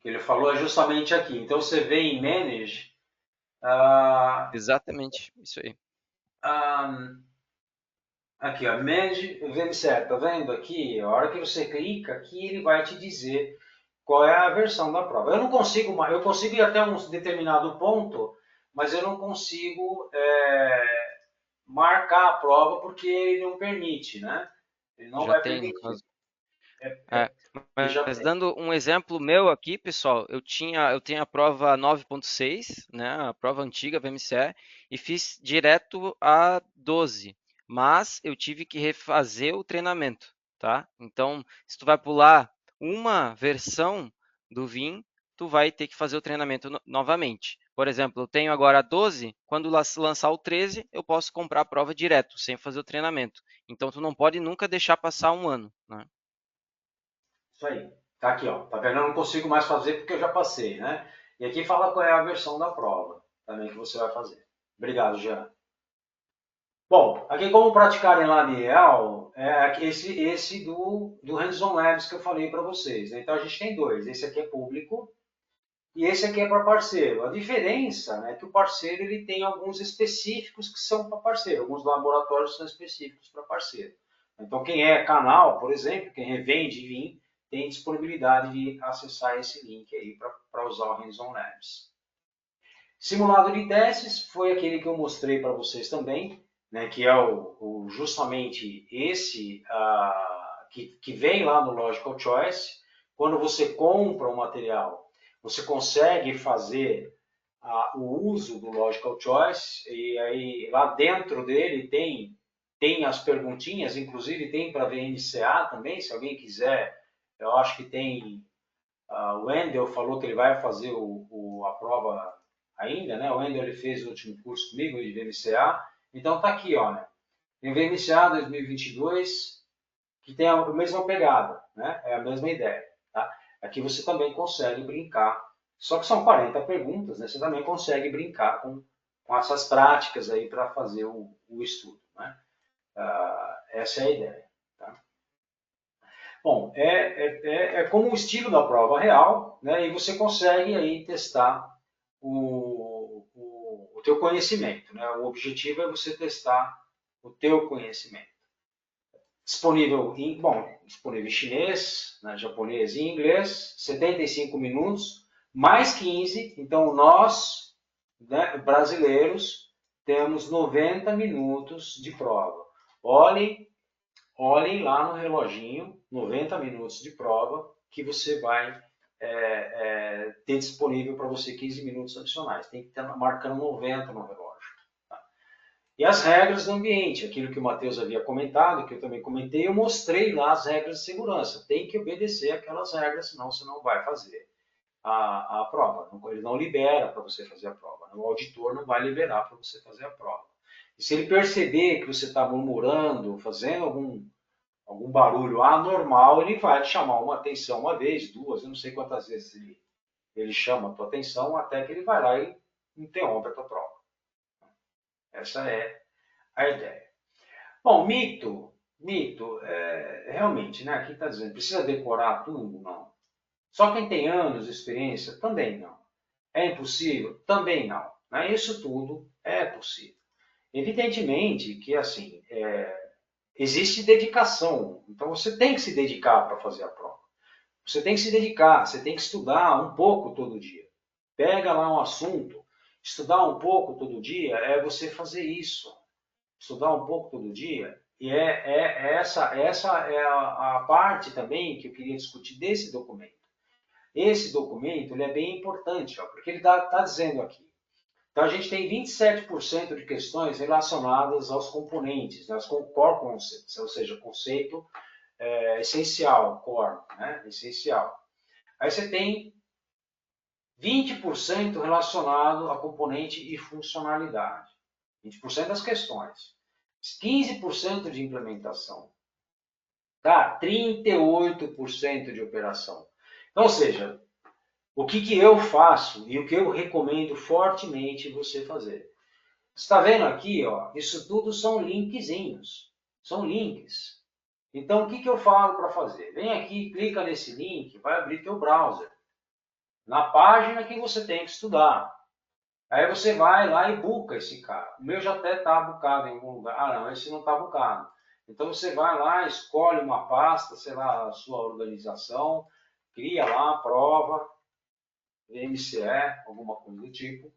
ele falou é justamente aqui. Então você vê em Manage. Exatamente, isso aí. Aqui, ó, Manage VMCE. Tá vendo aqui? A hora que você clica aqui, ele vai te dizer qual é a versão da prova. Eu não consigo, eu consigo ir até um determinado ponto, mas eu não consigo marcar a prova porque ele não permite, né? Ele não Já vai tem, no permitir. caso. Mas Tem. dando um exemplo meu aqui, pessoal, eu tenho a prova 9.6, né, a prova antiga VMCE, e fiz direto a 12, mas eu tive que refazer o treinamento, tá? Então, se tu vai pular uma versão do VIM, tu vai ter que fazer o treinamento novamente. Por exemplo, eu tenho agora a 12, quando lançar o 13, eu posso comprar a prova direto, sem fazer o treinamento. Então, tu não pode nunca deixar passar um ano, né? Isso aí. Tá aqui, ó. Tá vendo? Eu não consigo mais fazer porque eu já passei, né? E aqui fala qual é a versão da prova também que você vai fazer. Obrigado, Jean. Bom, aqui como praticar em lab real, é esse do Hands-on Labs que eu falei para vocês. Né? Então a gente tem dois. Esse aqui é público e esse aqui é para parceiro. A diferença é que o parceiro ele tem alguns específicos que são para parceiro. Alguns laboratórios são específicos para parceiro. Então quem é canal, por exemplo, quem revende Vim, tem disponibilidade de acessar esse link aí para usar o Hands-on Labs. Simulado de testes foi aquele que eu mostrei para vocês também, né, que é justamente esse que vem lá no Logical Choice. Quando você compra o material, você consegue fazer o uso do Logical Choice, e aí lá dentro dele tem as perguntinhas, inclusive tem para VMCA também, se alguém quiser. Eu acho que tem. O Wendel falou que ele vai fazer a prova ainda, né? O Wendel ele fez o último curso comigo de VMCA. Então tá aqui, ó, né? Em VMCA 2022, que tem a mesma pegada, né? É a mesma ideia, tá? Aqui você também consegue brincar, só que são 40 perguntas, né? Você também consegue brincar com essas práticas aí para fazer o estudo, né? Essa é a ideia, tá? Bom, é como o estilo da prova real, né? E você consegue aí testar o teu conhecimento, né? O objetivo é você testar o teu conhecimento. Disponível disponível em chinês, né, japonês e inglês, 75 minutos, mais 15. Então, nós, né, brasileiros, temos 90 minutos de prova. Olhem lá no reloginho, 90 minutos de prova, que você vai ter disponível para você 15 minutos adicionais. Tem que estar marcando 90 no relógio. E as regras do ambiente, aquilo que o Matheus havia comentado, que eu também comentei, eu mostrei lá as regras de segurança. Tem que obedecer aquelas regras, senão você não vai fazer a prova. Ele não libera para você fazer a prova. O auditor não vai liberar para você fazer a prova. E se ele perceber que você está murmurando, fazendo algum barulho anormal, ele vai te chamar uma atenção uma vez, duas, eu não sei quantas vezes ele chama a tua atenção, até que ele vai lá e interrompe a tua prova. Essa é a ideia. Bom, mito, realmente, né? Aqui está dizendo, precisa decorar tudo? Não. Só quem tem anos de experiência? Também não. É impossível? Também não. Né? Isso tudo é possível. Evidentemente que, assim, existe dedicação. Então, você tem que se dedicar para fazer a prova. Você tem que se dedicar, você tem que estudar um pouco todo dia. Pega lá um assunto, estudar um pouco todo dia é você fazer isso. Estudar um pouco todo dia. E essa é a parte também que eu queria discutir desse documento. Esse documento ele é bem importante, ó, porque ele está dizendo aqui. Então, a gente tem 27% de questões relacionadas aos componentes, né, aos core concepts, ou seja, conceito essencial, core, né, essencial. Aí você tem 20% relacionado a componente e funcionalidade. 20% das questões. 15% de implementação. Tá? 38% de operação. Então, ou seja, o que eu faço e o que eu recomendo fortemente você fazer. Você está vendo aqui, ó, isso tudo são linkzinhos. São links. Então, o que eu falo para fazer? Vem aqui, clica nesse link, vai abrir teu browser. Na página que você tem que estudar. Aí você vai lá e buca esse cara. O meu já até está bucado em algum lugar. Ah, não, esse não está bucado. Então você vai lá, escolhe uma pasta, sei lá, a sua organização, cria lá a prova, VMCE, alguma coisa do tipo.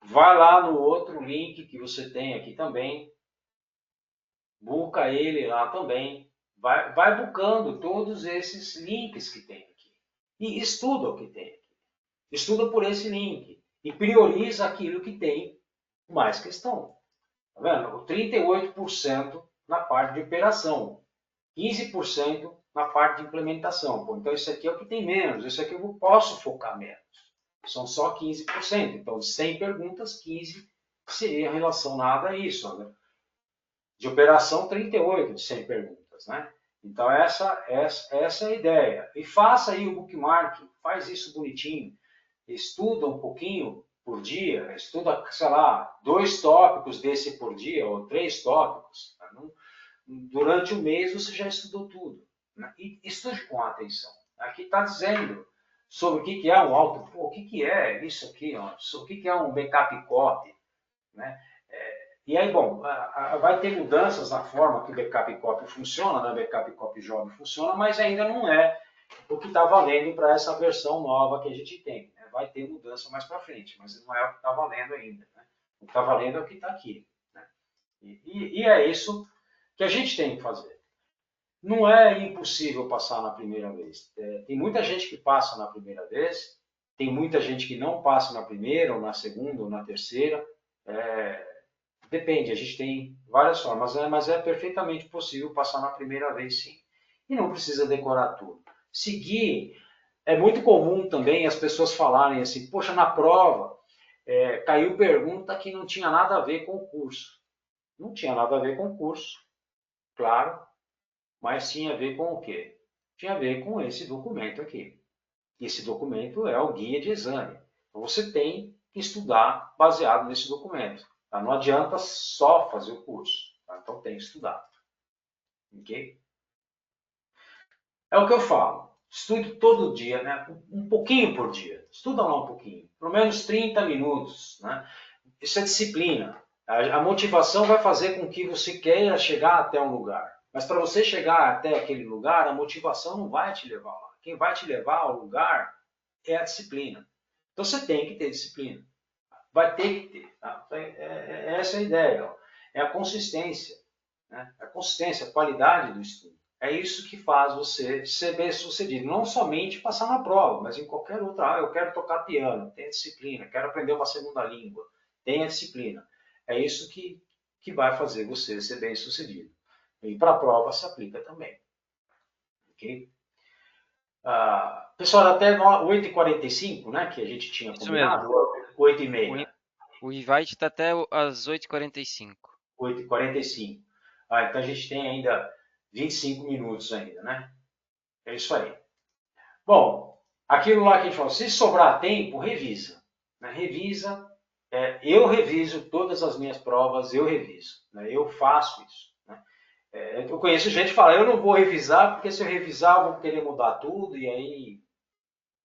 Vai lá no outro link que você tem aqui também, buca ele lá também. Vai bucando todos esses links que tem aqui. E estuda o que tem aqui. Estuda por esse link. E prioriza aquilo que tem mais questão. Tá vendo? O 38% na parte de operação, 15% na parte de implementação. Pô, então, isso aqui é o que tem menos, isso aqui eu posso focar menos. São só 15%. Então, de 100 perguntas, 15 seria relacionada a isso. Né? De operação, 38 de 100 perguntas. Né? Então, essa é a ideia. E faça aí o bookmark, faz isso bonitinho. Estuda um pouquinho por dia, estuda, sei lá, 2 tópicos desse por dia, ou 3 tópicos. Tá? Durante um mês você já estudou tudo. Né? E estude com atenção. Aqui está dizendo sobre o que é um auto, o que é isso aqui, ó, o que é um backup copy. Né? E aí, bom, vai ter mudanças na forma que o backup copy funciona, né? Backup copy job funciona, mas ainda não é o que está valendo para essa versão nova que a gente tem. Né? Vai ter mudança mais para frente, mas não é o que está valendo ainda. Né? O que está valendo é o que está aqui. Né? E é isso que a gente tem que fazer. Não é impossível passar na primeira vez. Tem muita gente que passa na primeira vez Tem muita gente que não passa na primeira, ou na segunda, ou na terceira. Depende, a gente tem várias formas, né? Mas é perfeitamente possível passar na primeira vez, sim. E não precisa decorar tudo. Seguir, é muito comum também as pessoas falarem assim, poxa, na prova caiu pergunta que não tinha nada a ver com o curso. Não tinha nada a ver com o curso, claro, mas tinha a ver com o quê? Tinha a ver com esse documento aqui. Esse documento é o guia de exame. Então você tem que estudar baseado nesse documento. Tá? Não adianta só fazer o curso. Tá? Então tem que estudar. Ok? É o que eu falo. Estude todo dia, né? Um pouquinho por dia. Estuda lá um pouquinho. Pelo menos 30 minutos. Né? Isso é disciplina. A motivação vai fazer com que você queira chegar até um lugar. Mas para você chegar até aquele lugar, a motivação não vai te levar lá. Quem vai te levar ao lugar é a disciplina. Então você tem que ter disciplina. Vai ter que ter. Tá? Essa é a ideia. Ó. É a consistência. Né? A consistência, a qualidade do estudo. É isso que faz você ser bem sucedido. Não somente passar na prova, mas em qualquer outra. Eu quero tocar piano, tenha disciplina. Quero aprender uma segunda língua, tenha disciplina. É isso que vai fazer você ser bem sucedido. E para a prova se aplica também. Ok? Pessoal, até 8h45, né, que a gente tinha Isso combinado, mesmo. 8h30. O invite está até às 8h45. 8h45. Então a gente tem ainda 25 minutos ainda, né? É isso aí. Bom, aquilo lá que a gente falou, se sobrar tempo, revisa. Né? Revisa. Eu reviso todas as minhas provas, eu reviso. Né? Eu faço isso. Né? Eu conheço gente que fala, eu não vou revisar, porque se eu revisar eu vou querer mudar tudo, e aí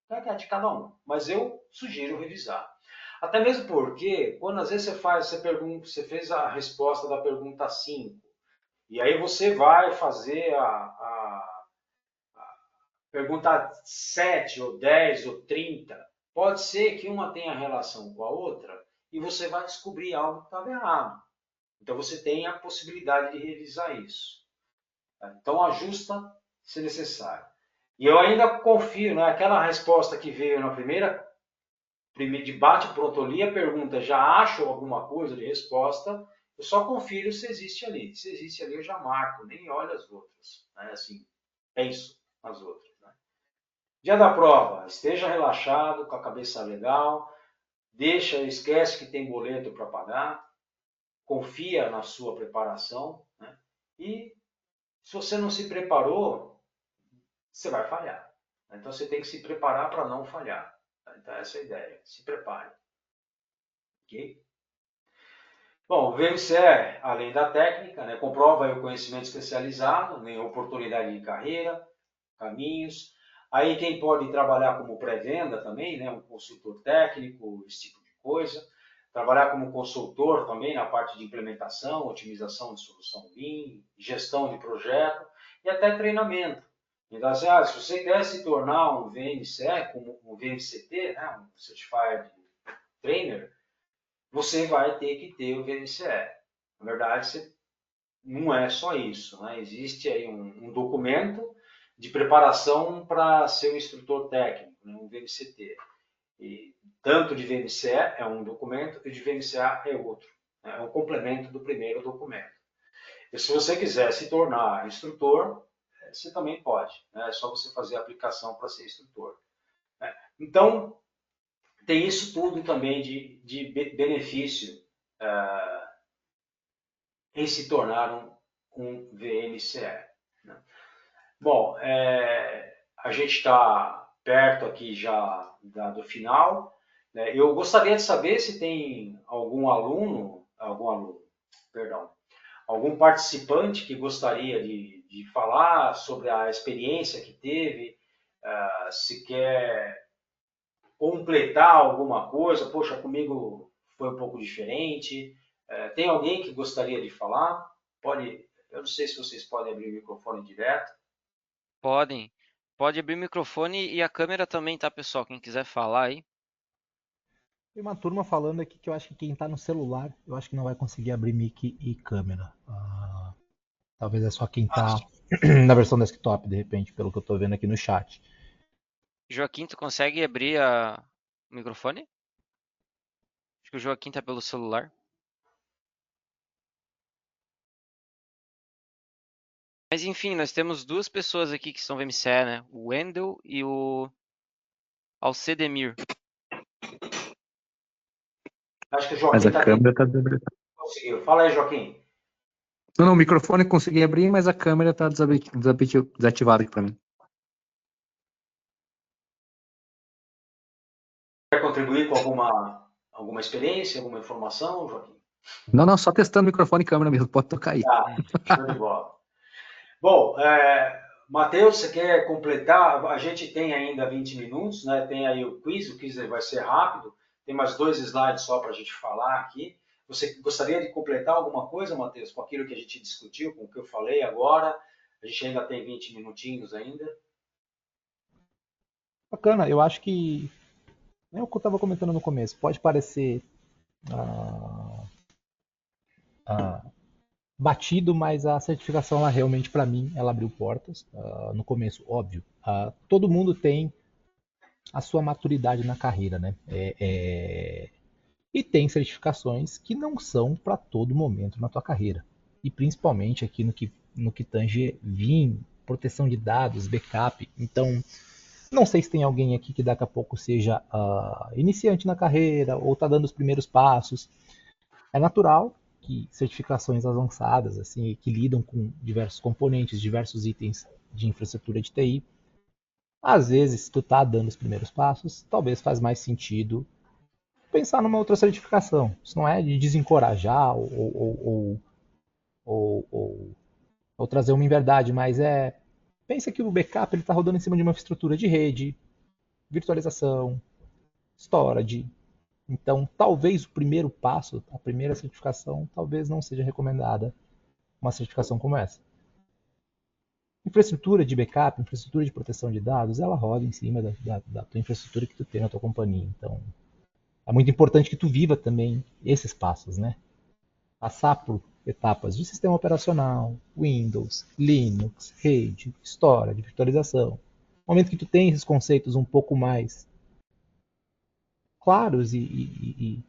é de cada um. Mas eu sugiro revisar. Até mesmo porque, quando às vezes você pergunta, você fez a resposta da pergunta 5, e aí você vai fazer a pergunta 7, ou 10, ou 30. Pode ser que uma tenha relação com a outra e você vai descobrir algo que estava errado. Então você tem a possibilidade de revisar isso. Então ajusta se necessário. E eu ainda confio, né? Aquela resposta que veio na primeira debate pronto, eu li a pergunta, já acho alguma coisa de resposta, eu só confiro se existe ali. Se existe ali, eu já marco, nem olho as outras. Né? Assim, penso nas outras. Né? Dia da prova, esteja relaxado, com a cabeça legal, esquece que tem boleto para pagar, confia na sua preparação, né? E se você não se preparou, você vai falhar. Então você tem que se preparar para não falhar. Então essa é a ideia, se prepare. Ok? Bom, o VMCE, além da técnica, né, comprova o conhecimento especializado, né, oportunidade de carreira, caminhos. Aí quem pode trabalhar como pré-venda também, né, um consultor técnico, esse tipo de coisa. Trabalhar como consultor também na parte de implementação, otimização de solução Lean, gestão de projeto e até treinamento. Então, assim, se você quer se tornar um VMCE, como um VMCT, né, um Certified Trainer, você vai ter que ter o VMCE. Na verdade, não é só isso. Né? Existe aí um documento de preparação para ser um instrutor técnico, né? Um VMCT. E tanto de VMCE é um documento e de VMCA é outro. Né? É um complemento do primeiro documento. E se você quiser se tornar instrutor, você também pode. Né? É só você fazer a aplicação para ser instrutor. Né? Então, tem isso tudo também de benefício em se tornar um VMCE. Né? Bom, a gente está perto aqui já do final. Né? Eu gostaria de saber se tem algum participante que gostaria de falar sobre a experiência que teve, se quer completar alguma coisa, poxa, comigo foi um pouco diferente. Tem alguém que gostaria de falar? Pode, eu não sei se vocês podem abrir o microfone direto. Podem. Pode abrir o microfone e a câmera também, tá, pessoal? Quem quiser falar aí. Tem uma turma falando aqui que eu acho que quem está no celular, eu acho que não vai conseguir abrir mic e câmera. Talvez é só quem está na versão desktop, de repente, pelo que eu estou vendo aqui no chat. Joaquim, tu consegue abrir a microfone? Acho que o Joaquim tá pelo celular. Mas enfim, nós temos duas pessoas aqui que são VMCE, né? O Wendel e o Alcedemir. Acho que o Mas Joaquim a está câmera está desabilitada. conseguiu. Fala aí, Joaquim. Não, o microfone consegui abrir, mas a câmera está desativada aqui para mim. Quer contribuir com alguma experiência, alguma informação, Joaquim? Não, só testando microfone e câmera mesmo, pode tocar aí. Tá, show de bola. Bom, Matheus, você quer completar? A gente tem ainda 20 minutos, né? Tem aí o quiz vai ser rápido. Tem mais 2 slides só para a gente falar aqui. Você gostaria de completar alguma coisa, Matheus, com aquilo que a gente discutiu, com o que eu falei agora? A gente ainda tem 20 minutinhos ainda. Bacana, eu acho que é o que eu estava comentando no começo. Pode parecer ah, ah, batido, mas a certificação, ela realmente, para mim, ela abriu portas. No começo, óbvio. Todo mundo tem a sua maturidade na carreira, né? E tem certificações que não são para todo momento na tua carreira. E principalmente aqui no que tange VIM, proteção de dados, backup. Então, não sei se tem alguém aqui que daqui a pouco seja iniciante na carreira ou está dando os primeiros passos. É natural que certificações avançadas, assim, que lidam com diversos componentes, diversos itens de infraestrutura de TI, às vezes, se tu está dando os primeiros passos, talvez faz mais sentido pensar numa outra certificação. Isso não é de desencorajar ou, ou, ou trazer uma inverdade, mas pensa que o backup está rodando em cima de uma infraestrutura de rede, virtualização, storage. Então, talvez o primeiro passo, a primeira certificação, talvez não seja recomendada uma certificação como essa. Infraestrutura de backup, infraestrutura de proteção de dados, ela roda em cima da tua infraestrutura que tu tem na tua companhia. Então, é muito importante que tu viva também esses passos, né? Passar por etapas de sistema operacional, Windows, Linux, rede, storage, virtualização. No momento que tu tem esses conceitos um pouco mais claros e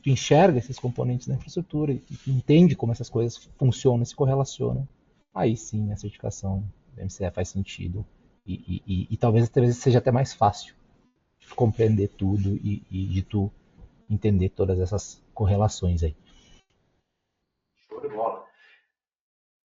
tu enxerga esses componentes da infraestrutura e tu entende como essas coisas funcionam e se correlacionam, aí sim a certificação da MCE faz sentido e talvez seja até mais fácil de compreender tudo e de tu entender todas essas correlações aí. Show de bola.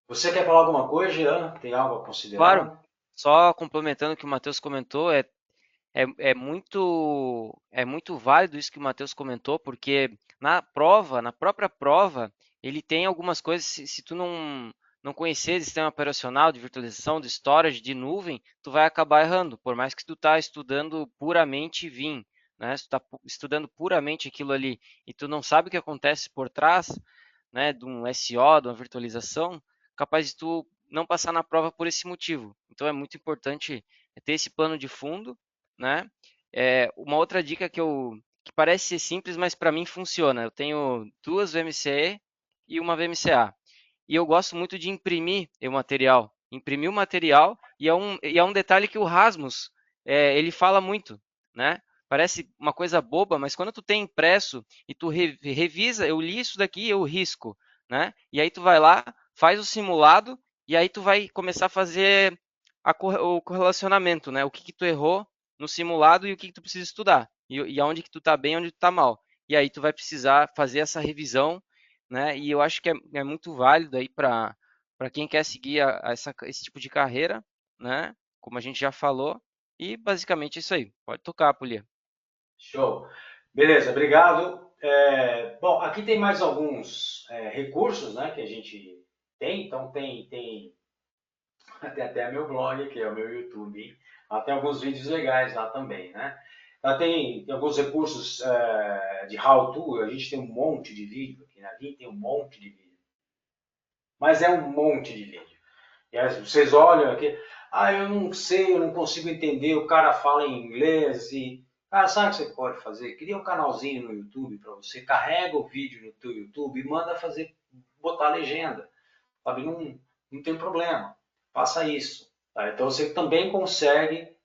Você quer falar alguma coisa, Jean? Tem algo a considerar? Claro, só complementando o que o Matheus comentou, é muito válido isso que o Matheus comentou, porque na própria prova, ele tem algumas coisas, se tu não conhecer de sistema operacional, de virtualização, de storage, de nuvem, tu vai acabar errando, por mais que tu tá estudando puramente Vim, né? Se tu tá estudando puramente aquilo ali e tu não sabe o que acontece por trás, né, de um SO, de uma virtualização, capaz de tu não passar na prova por esse motivo. Então é muito importante ter esse plano de fundo, né? Uma outra dica que parece ser simples, mas para mim funciona. Eu tenho duas VMCE e uma VMCA. E eu gosto muito de imprimir o material. Imprimir o material e é um detalhe que o Rasmus ele fala muito, né? Parece uma coisa boba, mas quando tu tem impresso e tu revisa, eu li isso daqui, eu risco, né? E aí tu vai lá, faz o simulado e aí tu vai começar a fazer o correlacionamento, né? O que tu errou no simulado e o que tu precisa estudar. E aonde que tu tá bem, onde tu tá mal. E aí tu vai precisar fazer essa revisão, né? E eu acho que é muito válido aí para quem quer seguir esse tipo de carreira, né? Como a gente já falou. E basicamente é isso aí. Pode tocar, Polia. Show. Beleza, obrigado. Bom, aqui tem mais alguns recursos, né, que a gente tem. Então tem até meu blog, que é o meu YouTube. Hein? Tem alguns vídeos legais lá também, né? Tem alguns recursos de how-to. A gente tem um monte de vídeo aqui na Vim, tem um monte de vídeo. Mas é um monte de vídeo. E aí vocês olham aqui, eu não sei, eu não consigo entender, o cara fala em inglês e... Cara, sabe o que você pode fazer? Cria um canalzinho no YouTube para você, carrega o vídeo no teu YouTube e manda botar legenda. Sabe? Não tem problema. Faça isso. Tá? Então você também consegue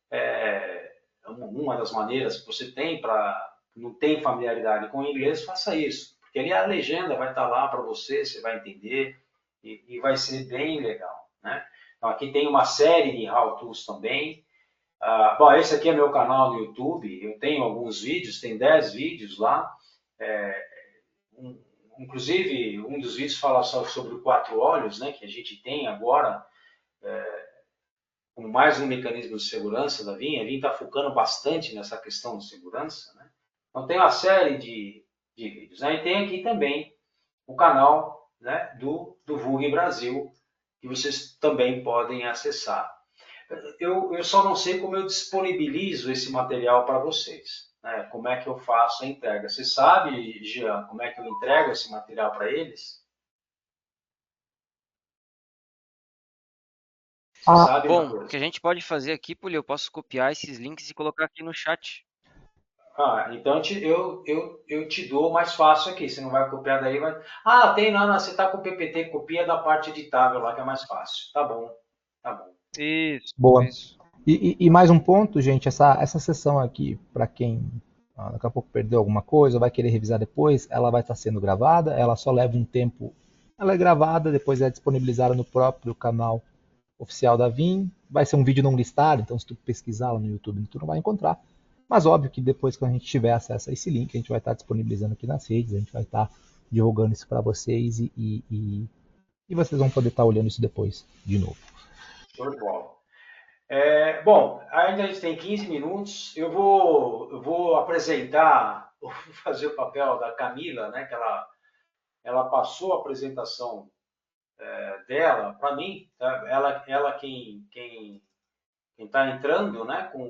uma das maneiras que você tem para não tem familiaridade com o inglês, faça isso, porque ali a legenda vai estar lá para você, você vai entender e vai ser bem legal, né? Então aqui tem uma série de how-tos também. Bom, esse aqui é meu canal no YouTube, eu tenho alguns vídeos, tem 10 vídeos lá. Um, Inclusive, um dos vídeos fala só sobre o 4 olhos, né, que a gente tem agora, como mais um mecanismo de segurança da Vim. A Vim está focando bastante nessa questão de segurança, né? Então tem uma série de vídeos, né? E tem aqui também o canal, né, do VUG Brasil, que vocês também podem acessar. Eu só não sei como eu disponibilizo esse material para vocês, né? Como é que eu faço a entrega? Você sabe, Jean, como é que eu entrego esse material para eles? Você sabe, Bom, o Matheus? que a gente pode fazer aqui, Puli, eu posso copiar esses links e colocar aqui no chat. Então eu te dou mais fácil aqui. Você não vai copiar daí, vai. Tem, não, você está com o PPT, copia da parte editável lá que é mais fácil. Tá bom, tá bom. Isso, Boa. isso. E mais um ponto, gente, essa sessão aqui, para quem daqui a pouco perdeu alguma coisa, vai querer revisar depois, ela vai estar sendo gravada, ela só leva um tempo, ela é gravada, depois é disponibilizada no próprio canal oficial da Vim, vai ser um vídeo não listado, então se tu pesquisar lá no YouTube, tu não vai encontrar, mas óbvio que depois que a gente tiver acesso a esse link, a gente vai estar disponibilizando aqui nas redes, a gente vai estar divulgando isso para vocês e vocês vão poder estar olhando isso depois, de novo. Show de bola. Bom, ainda a gente tem 15 minutos. Eu vou apresentar, vou fazer o papel da Camila, né? Que ela passou a apresentação dela para mim. Tá? Ela quem está entrando, né? Com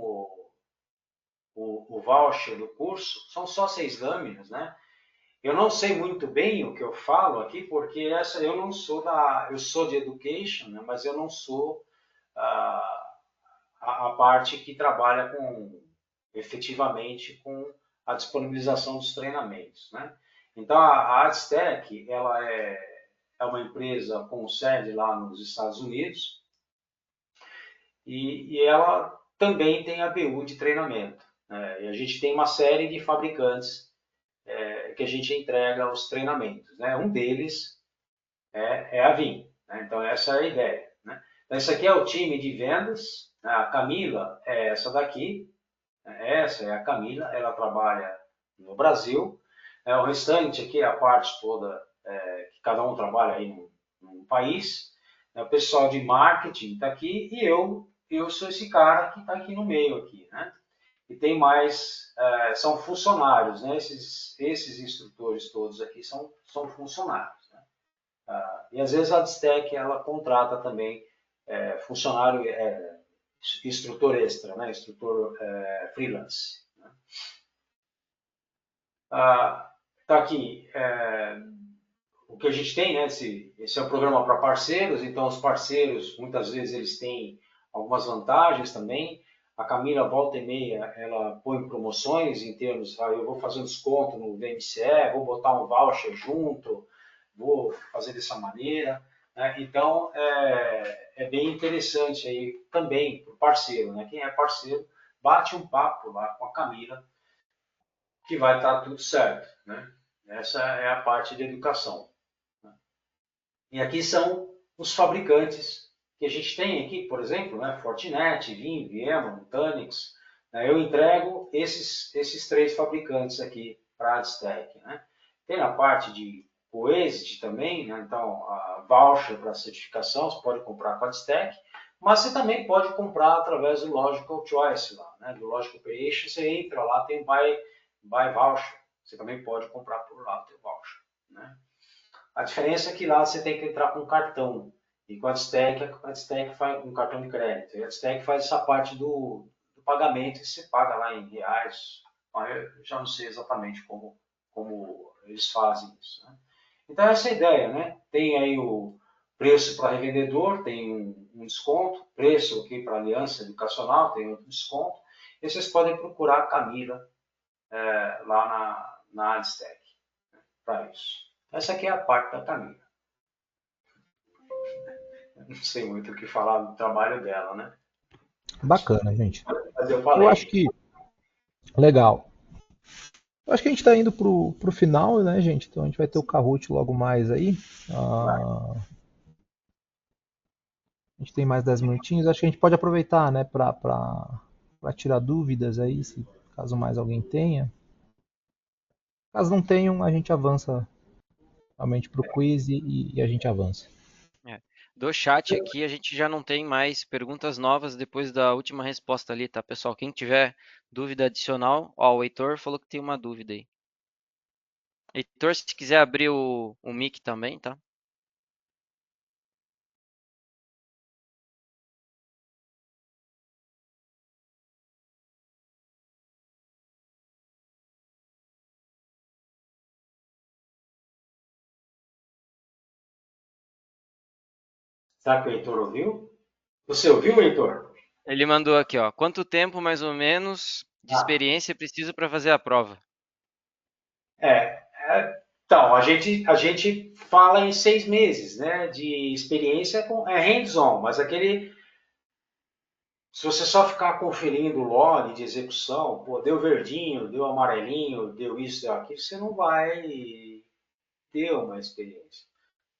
o voucher do curso. São só 6 lâminas, né? Eu não sei muito bem o que eu falo aqui, porque eu não sou eu sou de education, né? Mas eu não sou a parte que trabalha efetivamente com a disponibilização dos treinamentos, né? Então a Adstech, ela é uma empresa com sede lá nos Estados Unidos e ela também tem a BU de treinamento, né? E a gente tem uma série de fabricantes que a gente entrega os treinamentos, né? Um deles é a Vim, né? Então essa é a ideia, né? Então esse aqui é o time de vendas, né? A Camila é essa daqui, né? Essa é a Camila, ela trabalha no Brasil, o restante aqui é a parte toda que cada um trabalha aí num país, o pessoal de marketing está aqui e eu sou esse cara que está aqui no meio aqui, né? E tem mais, são funcionários, né? Esses instrutores todos aqui são funcionários, né? E às vezes a Dstec ela contrata também funcionário, instrutor extra, né? Instrutor freelance. Né? Tá aqui o que a gente tem, né? Esse é um programa para parceiros, então os parceiros muitas vezes eles têm algumas vantagens também. A Camila, volta e meia, ela põe promoções em termos, eu vou fazer um desconto no VMCE, vou botar um voucher junto, vou fazer dessa maneira, né? Então, é bem interessante aí também para o parceiro, né? Quem é parceiro, bate um papo lá com a Camila, que vai estar tudo certo, né? Essa é a parte de educação. E aqui são os fabricantes que a gente tem aqui, por exemplo, né? Fortinet, Vim, VMware, Nutanix. Né? Eu entrego esses 3 fabricantes aqui para a Adstec, né? Tem a parte de Coexit também, né? Então a voucher para certificação você pode comprar com a Adstec, mas você também pode comprar através do Logical Choice lá, né? Do Logical Operation, você entra lá, tem buy voucher, você também pode comprar por lá o teu voucher, né? A diferença é que lá você tem que entrar com cartão. E com a Adstec faz um cartão de crédito. E a Adstec faz essa parte do pagamento que você paga lá em reais. Eu já não sei exatamente como eles fazem isso. Né? Então essa é a ideia, né? Tem aí o preço para revendedor, tem um desconto. Preço aqui para aliança educacional, tem outro desconto. E vocês podem procurar a Camila lá na Adstec, né, para isso. Essa aqui é a parte da Camila. Não sei muito o que falar do trabalho dela, né? Bacana, gente. Mas eu Eu falei. acho que Legal. Eu acho que a gente está indo pro final, né, gente? Então a gente vai ter o Kahoot logo mais aí. Ah, a gente tem mais 10 minutinhos. Acho que a gente pode aproveitar, né, para tirar dúvidas aí, se caso mais alguém tenha. Caso não tenham, a gente avança realmente pro quiz e a gente avança. É. Do chat aqui a gente já não tem mais perguntas novas depois da última resposta ali, tá, pessoal? Quem tiver dúvida adicional, ó, o Heitor falou que tem uma dúvida aí. Heitor, se quiser abrir o mic também, tá? Será que o Heitor ouviu? Você ouviu, Heitor? Ele mandou aqui, ó. Quanto tempo mais ou menos de Ah, experiência precisa para fazer a prova? então, a gente fala em 6 meses, né, de experiência com hands-on, mas se você só ficar conferindo o log de execução, pô, deu verdinho, deu amarelinho, deu isso, deu aquilo, você não vai ter uma experiência.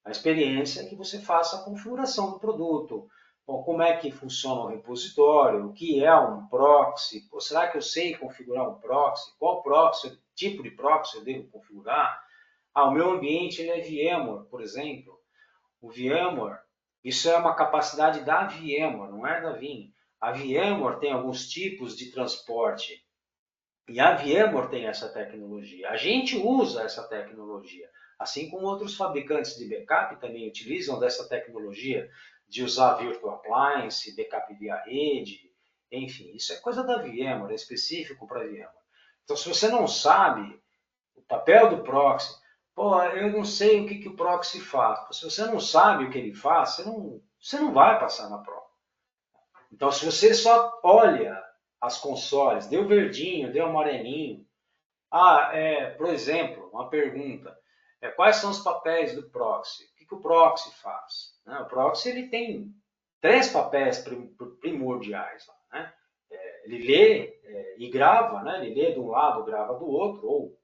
A experiência é que você faça a configuração do produto. Bom, como é que funciona o repositório? O que é um proxy? Pô, será que eu sei configurar um proxy? Qual proxy, tipo de proxy eu devo configurar? Ah, o meu ambiente ele é VMware, por exemplo. O VMware, isso é uma capacidade da VMware, não é da Vim. A VMware tem alguns tipos de transporte e a VMware tem essa tecnologia. A gente usa essa tecnologia, assim como outros fabricantes de backup também utilizam dessa tecnologia de usar Virtual Appliance, backup via rede, enfim, isso é coisa da VMware, é específico para a VMware. Então, se você não sabe o papel do proxy, pô, eu não sei o que o proxy faz. Pô, se você não sabe o que ele faz, você não vai passar na prova. Então, se você só olha as consoles, deu verdinho, deu amarelinho. Por exemplo, uma pergunta. Quais são os papéis do proxy? O que o proxy faz? Né? O proxy ele tem 3 papéis primordiais. Né? Ele lê e grava, né? Ele lê de um lado, grava do outro, ou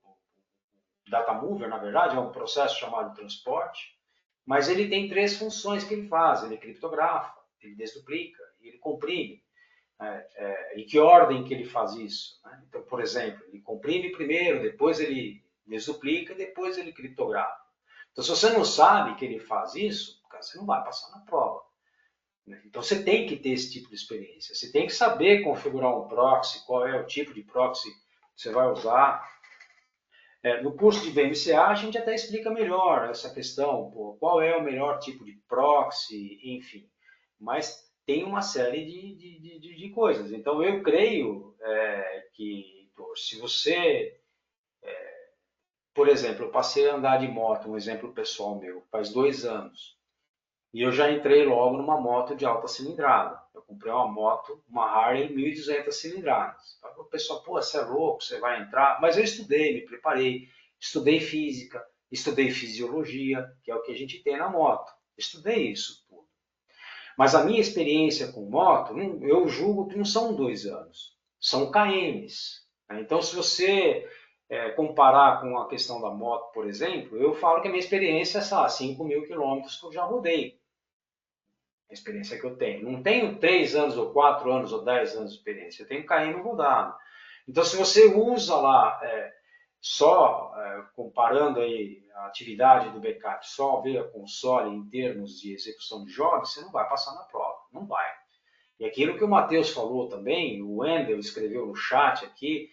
data mover, na verdade, é um processo chamado transporte, mas ele tem 3 funções que ele faz. Ele criptografa, ele desduplica e ele comprime. Em que ordem que ele faz isso? Né? Então, por exemplo, ele comprime primeiro, depois ele desduplica, depois ele criptografa. Então, se você não sabe que ele faz isso, cara, você não vai passar na prova. Né? Então, você tem que ter esse tipo de experiência. Você tem que saber configurar um proxy, qual é o tipo de proxy que você vai usar. No curso de VMCA, a gente até explica melhor essa questão, pô, qual é o melhor tipo de proxy, enfim. Mas tem uma série de coisas. Então, eu creio que, se você, por exemplo, eu passei a andar de moto, um exemplo pessoal meu, faz 2 anos, e eu já entrei logo numa moto de alta cilindrada. Eu comprei uma moto, uma Harley 1.200 cilindradas. O pessoal, pô, você é louco, você vai entrar. Mas eu estudei, me preparei, estudei física, estudei fisiologia, que é o que a gente tem na moto. Estudei isso tudo. Mas a minha experiência com moto, eu julgo que não são 2 anos, são KMs. Né? Então, se você comparar com a questão da moto, por exemplo, eu falo que a minha experiência é, sei lá, 5.000 quilômetros que eu já rodei. A experiência que eu tenho. Não tenho 3 anos, ou 4 anos, ou 10 anos de experiência. Eu tenho KM rodado. Então, se você usa lá, comparando aí a atividade do backup, só ver a console em termos de execução de jogos, você não vai passar na prova. Não vai. E aquilo que o Matheus falou também, o Wendel escreveu no chat aqui,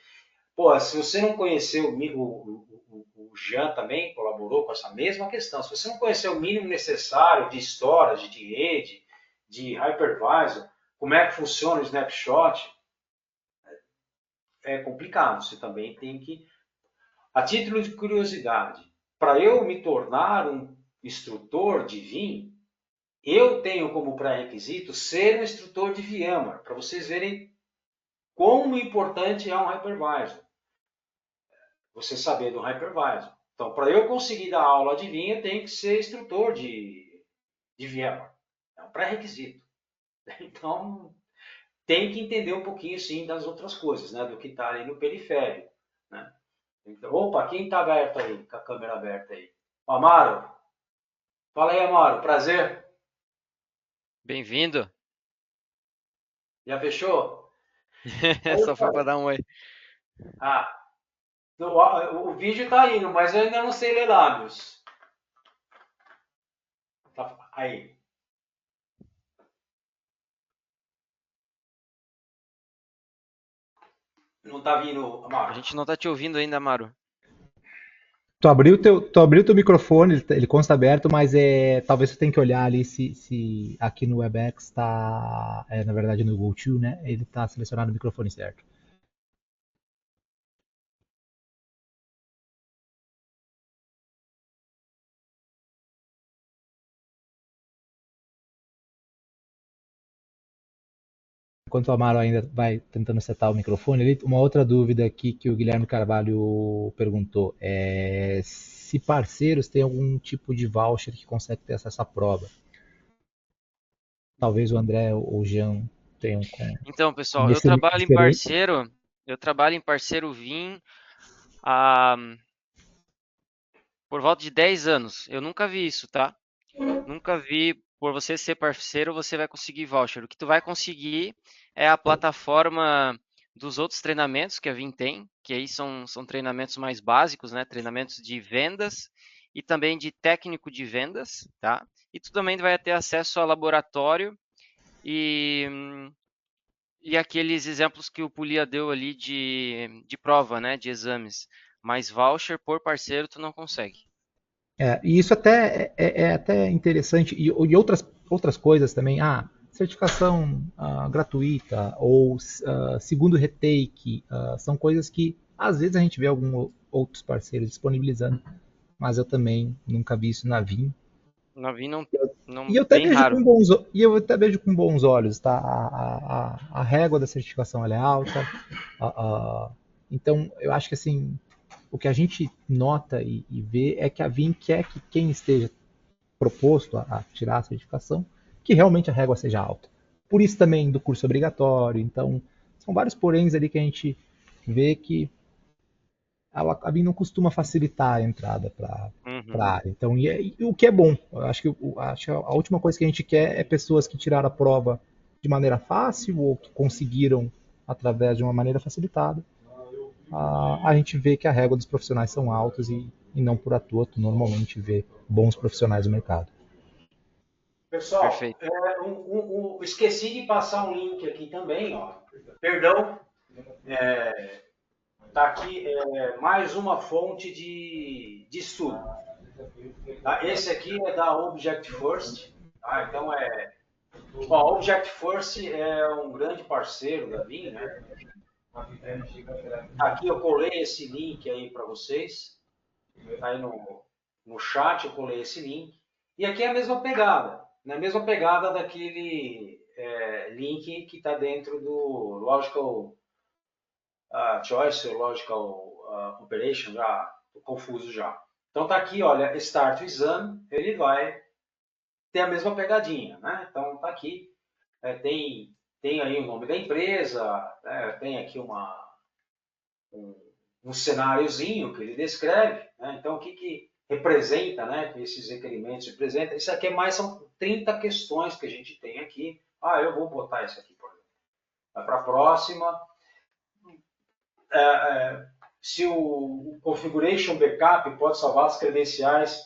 pô, se você não conheceu o Jean também colaborou com essa mesma questão. Se você não conhecer o mínimo necessário de storage, de rede, de hypervisor, como é que funciona o snapshot, é complicado. Você também tem que, a título de curiosidade, para eu me tornar um instrutor de Vim, eu tenho como pré-requisito ser um instrutor de VMware, para vocês verem como importante é um hypervisor. Você saber do hypervisor. Então, para eu conseguir dar aula de Vim, eu tenho que ser instrutor de VMware. É um pré-requisito. Então, tem que entender um pouquinho, sim, das outras coisas, né? Do que está ali no periférico, né? Então, opa, quem está aberto aí, com a câmera aberta aí? Amaro. Fala aí, Amaro. Prazer. Bem-vindo. Já fechou? Só foi para dar um oi. Ah, o vídeo está indo, mas eu ainda não sei ler lábios. Tá, aí. Não está vindo, A Amaro. gente não tá te ouvindo ainda, Maru. Tu abriu teu microfone, ele consta aberto, mas talvez você tenha que olhar ali se aqui no WebEx está, na verdade no GoTo, né? Ele está selecionado o microfone certo. Enquanto o Amaro ainda vai tentando setar o microfone, uma outra dúvida aqui que o Guilherme Carvalho perguntou é se parceiros têm algum tipo de voucher que consegue ter acesso à prova. Talvez o André ou o Jean tenham Então, pessoal, nesse nível de experiência. eu trabalho em parceiro Vim há por volta de 10 anos. Eu nunca vi isso, tá? Nunca vi, por você ser parceiro, você vai conseguir voucher. O que tu vai conseguir é a plataforma dos outros treinamentos que a Vim tem, que aí são treinamentos mais básicos, né? Treinamentos de vendas e também de técnico de vendas, tá? E tu também vai ter acesso a laboratório e, e aqueles exemplos que o Pulia deu ali de prova, né? De exames. Mas voucher por parceiro tu não consegue. E isso é até interessante. E outras coisas também. Certificação gratuita ou segundo retake. São coisas que às vezes a gente vê alguns outros parceiros disponibilizando, mas eu também nunca vi isso na Vim. Na Vim E eu até bem vejo raro. com bons, e eu até vejo com bons olhos, tá? A régua da certificação ela é alta. a- a- então, eu acho que assim, o que a gente nota e vê é que a Vim quer que quem esteja proposto a tirar a certificação, que realmente a régua seja alta. Por isso também do curso obrigatório. Então, são vários poréns ali que a gente vê que a Vim não costuma facilitar a entrada para Uhum. a área. Então, e o que é bom. Eu acho que a última coisa que a gente quer é pessoas que tiraram a prova de maneira fácil ou que conseguiram através de uma maneira facilitada. A gente vê que a régua dos profissionais são altas e não por à toa tu normalmente vê bons profissionais no mercado. Pessoal, Perfeito. esqueci de passar um link aqui também, ó. Perdão. Tá aqui mais uma fonte de estudo. Tá? Esse aqui é da Object First. Tá? Então a Object First é um grande parceiro da Vim, né? Aqui eu colei esse link aí para vocês. Tá aí no chat eu colei esse link. E aqui é a mesma pegada. Né? A mesma pegada daquele link que está dentro do Logical Choice, Logical Operation, já tô confuso já. Então tá aqui, olha, Start o Exam, ele vai ter a mesma pegadinha, né? Então tá aqui, tem aí o nome da empresa, né? Tem aqui um cenáriozinho que ele descreve, né? Então o que representa, né? Que esses requerimentos representam. Isso aqui são 30 questões que a gente tem aqui. Eu vou botar isso aqui, por exemplo. Vai para a próxima. Se o Configuration Backup pode salvar as credenciais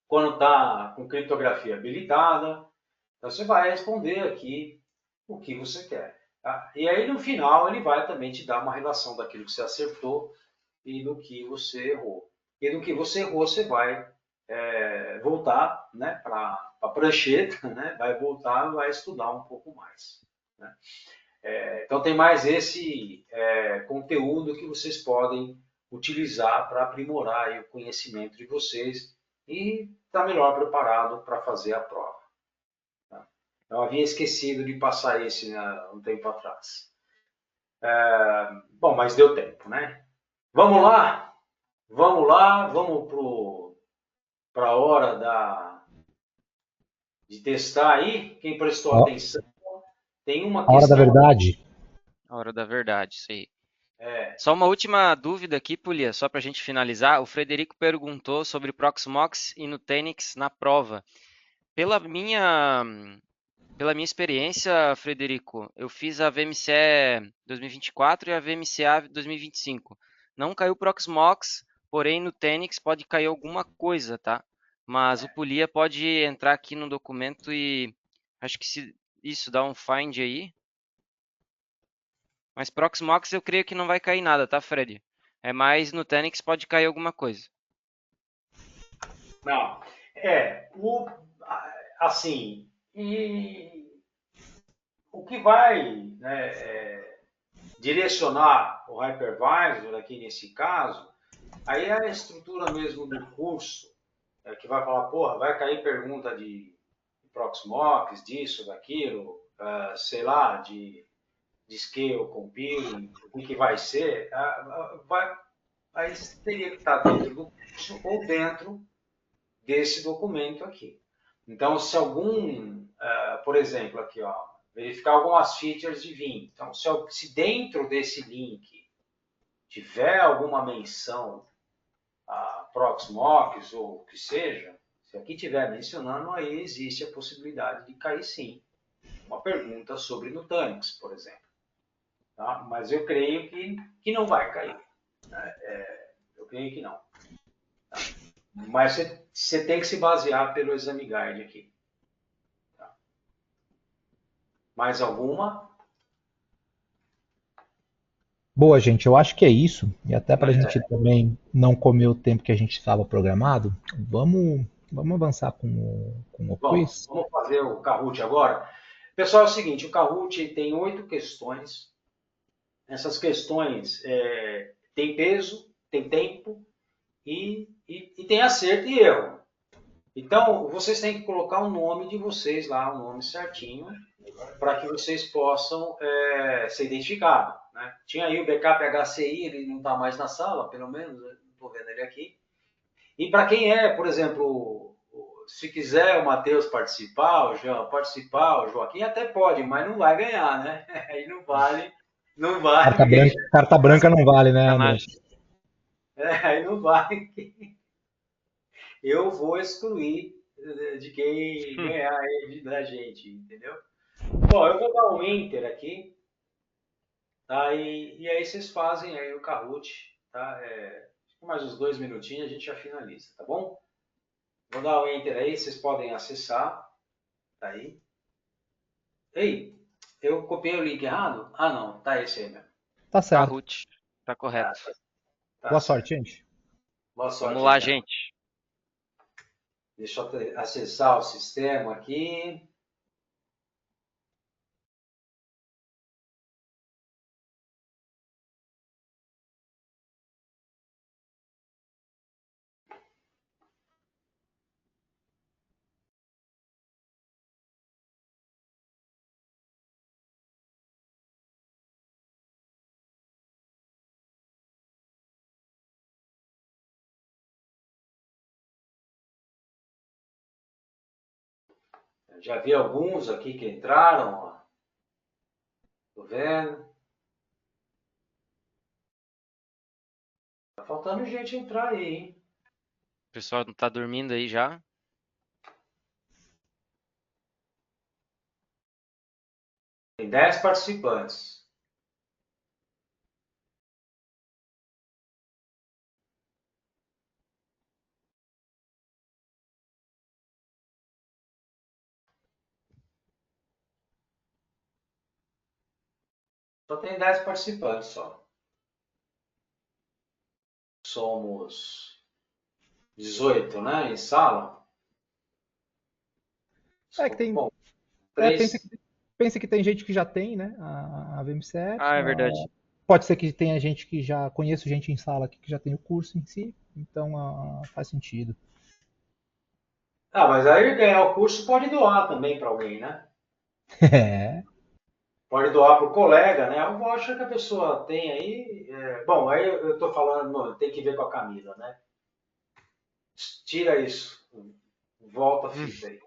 quando está com criptografia habilitada. Então você vai responder aqui o que você quer. Tá? E aí no final ele vai também te dar uma relação daquilo que você acertou e do que você errou. E do que você errou você vai voltar, né, para a prancheta, né, vai voltar e vai estudar um pouco mais. Né? Então tem mais esse conteúdo que vocês podem utilizar para aprimorar aí o conhecimento de vocês e estar melhor preparado para fazer a prova. Tá? Eu havia esquecido de passar esse, né, um tempo atrás. Bom, mas deu tempo, né? Vamos lá? Vamos lá, vamos para a hora de testar aí. Quem prestou Ó, atenção, tem uma A hora da questão... verdade. A hora da verdade, isso aí. É, Só uma última dúvida aqui, Pulia, só para a gente finalizar. O Frederico perguntou sobre Proxmox e Nutanix na prova. Pela minha, pela minha experiência, Frederico, eu fiz a VMCE 2024 e a VMCA 2025. Não caiu Proxmox, porém no Nutanix pode cair alguma coisa, tá? Mas o Pulia pode entrar aqui no documento e acho que se isso dá um find aí. Mas Proxmox eu creio que não vai cair nada, tá, Fred? É mais no Nutanix pode cair alguma coisa. não, assim, e o que vai, né, direcionar o hypervisor aqui nesse caso, aí é a estrutura mesmo do curso, que vai falar, porra, vai cair pergunta de Proxmox, disso, daquilo, sei lá, de scale, computing, o que vai ser, aí teria que estar dentro do curso ou dentro desse documento aqui. Então, se algum, por exemplo, aqui, ó, verificar algumas features de Vim. Então, se dentro desse link tiver alguma menção a Proxmox ou o que seja, se aqui tiver mencionando, aí existe a possibilidade de cair sim uma pergunta sobre Nutanix, por exemplo. Tá? Mas eu creio que não vai cair. Né? Eu creio que não. Tá? Mas você tem que se basear pelo exame guide aqui. Tá? Mais alguma? Boa, gente, eu acho que é isso. E até para a gente também não comer o tempo que a gente estava programado, vamos avançar com o quiz. Vamos fazer o Kahoot agora. Pessoal, é o seguinte, o Kahoot tem 8 questões. Essas questões têm peso, tem tempo e tem acerto e erro. Então, vocês têm que colocar o nome de vocês lá, o nome certinho, para que vocês possam ser identificados. Né? Tinha aí o backup HCI, ele não está mais na sala, pelo menos, não estou vendo ele aqui. E para quem por exemplo, se quiser o Matheus participar, o Jean participar, o Joaquim até pode, mas não vai ganhar, né? Aí não vale, não vale. Carta branca não vale, né, André? Aí não vale. Eu vou excluir de quem ganhar da gente, entendeu? Bom, eu vou dar um Enter aqui, tá? E aí vocês fazem aí o Kahoot, tá? Mais uns 2 minutinhos a gente já finaliza, tá bom? Vou dar um Enter aí, vocês podem acessar, tá aí. Ei, eu copiei o link errado? Ah, não, tá esse aí mesmo. Tá certo. Kahoot, tá correto. Tá Boa certo. sorte, gente. Boa sorte. Vamos lá, então. gente. Deixa eu acessar o sistema aqui. Já vi alguns aqui que entraram, ó. Tô vendo. Tá faltando gente entrar aí, hein? O pessoal não tá dormindo aí já? Tem 10 participantes. Só tem 10 participantes só. Somos 18, né, em sala. É que tem. Bom, Pensa 3. pensa que tem gente que já tem, né? A VMCE. Ah, é verdade. Pode ser que tenha gente que já conheço gente em sala aqui que já tem o curso em si, então faz sentido. Ah, mas aí ganhar o curso pode doar também para alguém, né? É. Pode doar para o colega, né? O voucher que a pessoa tem aí. Bom, aí eu estou falando, tem que ver com a Camila, né? Tira isso. Volta a fita aí.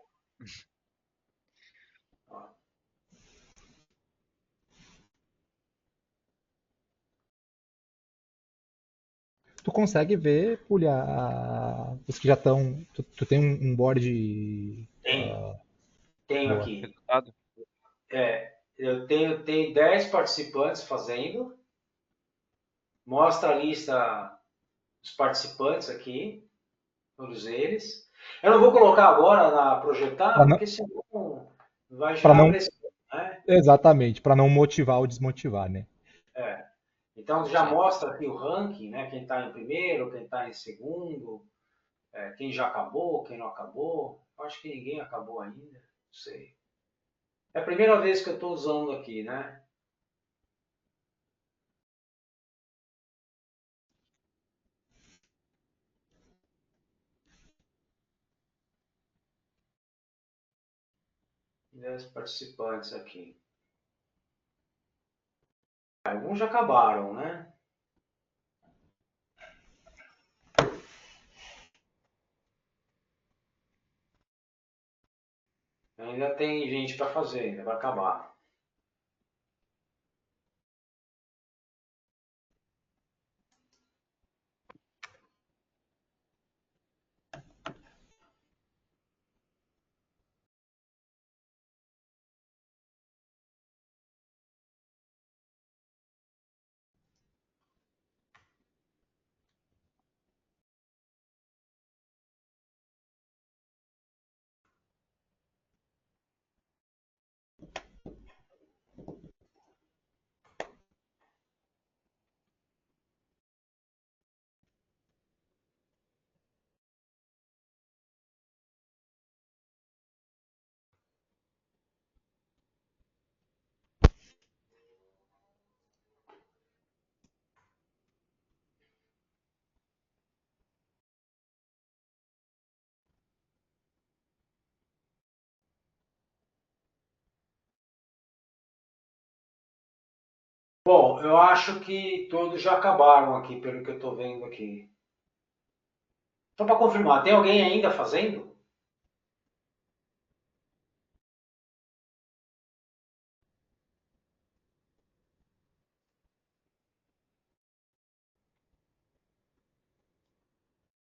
tu consegue ver, Pulha, os que já estão. Tu tem um board. Tem, tenho Boa. aqui. Resultado? Eu tenho 10 participantes fazendo. Mostra a lista dos participantes aqui, todos eles. Eu não vou colocar agora na projetar, Pra não, porque senão vai pra gerar não, pressão, né? exatamente, para não motivar ou desmotivar, né? É. Então já Sim. mostra aqui o ranking, né? Quem está em primeiro, quem está em segundo, quem já acabou, quem não acabou. Acho que ninguém acabou ainda, não sei. É a primeira vez que eu estou usando aqui, né? E 10 participantes aqui. Alguns já acabaram, né? Ainda tem gente para fazer, ainda vai acabar. Bom, eu acho que todos já acabaram aqui, pelo que eu estou vendo aqui. Só para confirmar, tem alguém ainda fazendo?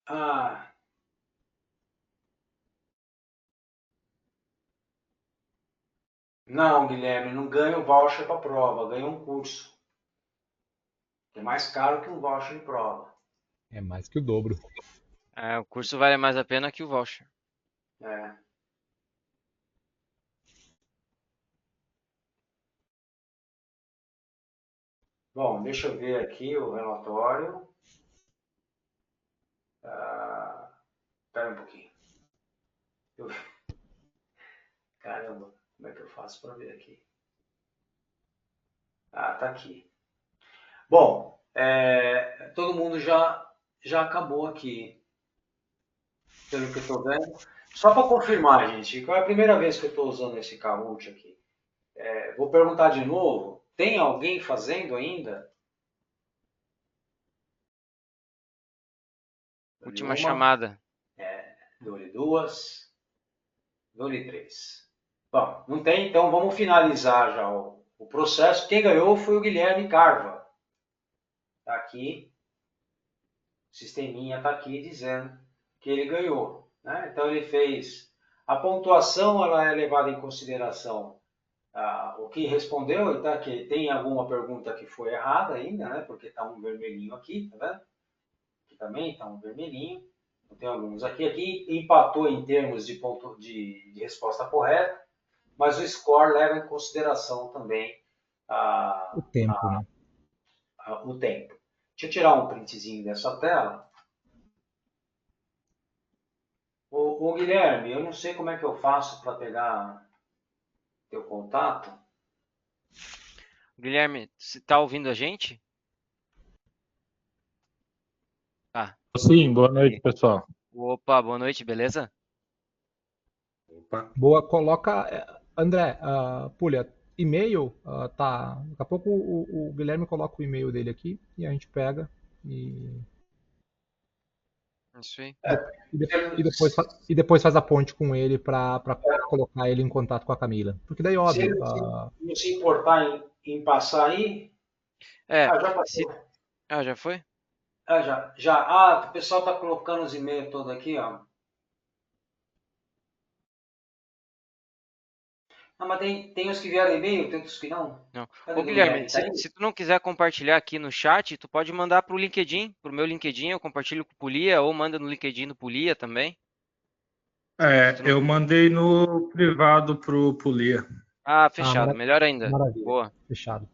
Ah, não, Guilherme, não ganha o voucher para prova, ganha um curso. É mais caro que um voucher de prova. É mais que o dobro. O curso vale mais a pena que o voucher. É. Bom, deixa eu ver aqui o relatório. Espera um pouquinho. Eu- Caramba, como é que eu faço para ver aqui? Ah, tá aqui. Bom, todo mundo já acabou aqui, pelo que eu estou vendo. Só para confirmar, gente, que é a primeira vez que eu estou usando esse Kahoot aqui. Vou perguntar de novo. Tem alguém fazendo ainda? Dou-lhe Última uma, chamada. dou-lhe duas, dou-lhe três. Bom, não tem, então vamos finalizar já o processo. Quem ganhou foi o Guilherme Carva. Está aqui, o sisteminha está aqui dizendo que ele ganhou, né? Então ele fez. A pontuação ela é levada em consideração o que respondeu, então que tem alguma pergunta que foi errada ainda, né? Porque está um vermelhinho aqui, tá vendo? Aqui também está um vermelhinho. Então, tem alguns aqui. Aqui empatou em termos de ponto de resposta correta, mas o score leva em consideração também O a, tempo, né? o tempo. Deixa eu tirar um printzinho dessa tela. Ô, Guilherme, eu não sei como é que eu faço para pegar teu contato. Guilherme, você tá ouvindo a gente? Ah, Sim, boa noite, aí. pessoal. Opa, boa noite, beleza? Opa. Boa, coloca. André, Pulha, e-mail, tá. Daqui a pouco o Guilherme coloca o e-mail dele aqui e a gente pega e, Isso aí. e depois faz a ponte com ele para colocar ele em contato com a Camila. Porque daí, Se óbvio, ele não se importar em passar aí, É, já se... passou. Já foi? Já. Ah, o pessoal está colocando os e-mails todos aqui, ó. Ah, mas tem os que vieram e-mail, tem outros que não. Não. Cadê Ô, o Guilherme, Guilherme? Tá aí? se tu não quiser compartilhar aqui no chat, tu pode mandar pro LinkedIn, pro meu LinkedIn, eu compartilho com o Polia, ou manda no LinkedIn do Polia também. Se tu não... Eu mandei no privado pro Polia. Ah, Ah, fechado, melhor ainda. maravilha. Boa. Fechado.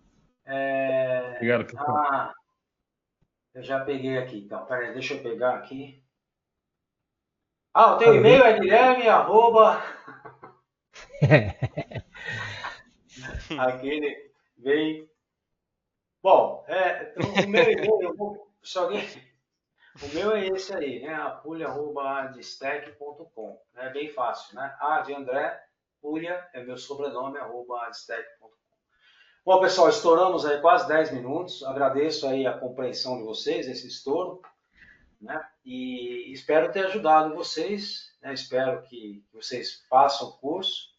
Obrigado, pessoal. Eu já peguei aqui, então. Pera aí, deixa eu pegar aqui. Ah, o teu e-mail é Guilherme, arroba... Aquele veio... Bom, o meu e-mail, se alguém... O meu é esse aí, né? apulha@adstack.com. É bem fácil, né? A de André, Pulha é meu sobrenome, @adstack.com. Bom, pessoal, estouramos aí quase 10 minutos. Agradeço aí a compreensão de vocês, esse estouro, né? E espero ter ajudado vocês, né? Espero que vocês façam o curso,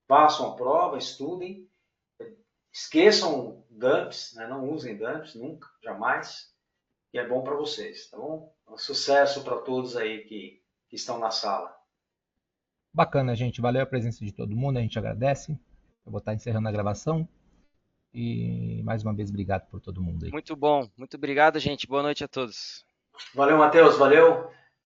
façam a prova, estudem, esqueçam dumps, né? Não usem dumps nunca, jamais. E é bom para vocês, tá bom? Um sucesso para todos aí que estão na sala. Bacana, gente. Valeu a presença de todo mundo. A gente agradece. Eu vou estar encerrando a gravação. E mais uma vez, obrigado por todo mundo aí. Muito bom. Muito obrigado, gente. Boa noite a todos. Valeu, Matheus. Valeu.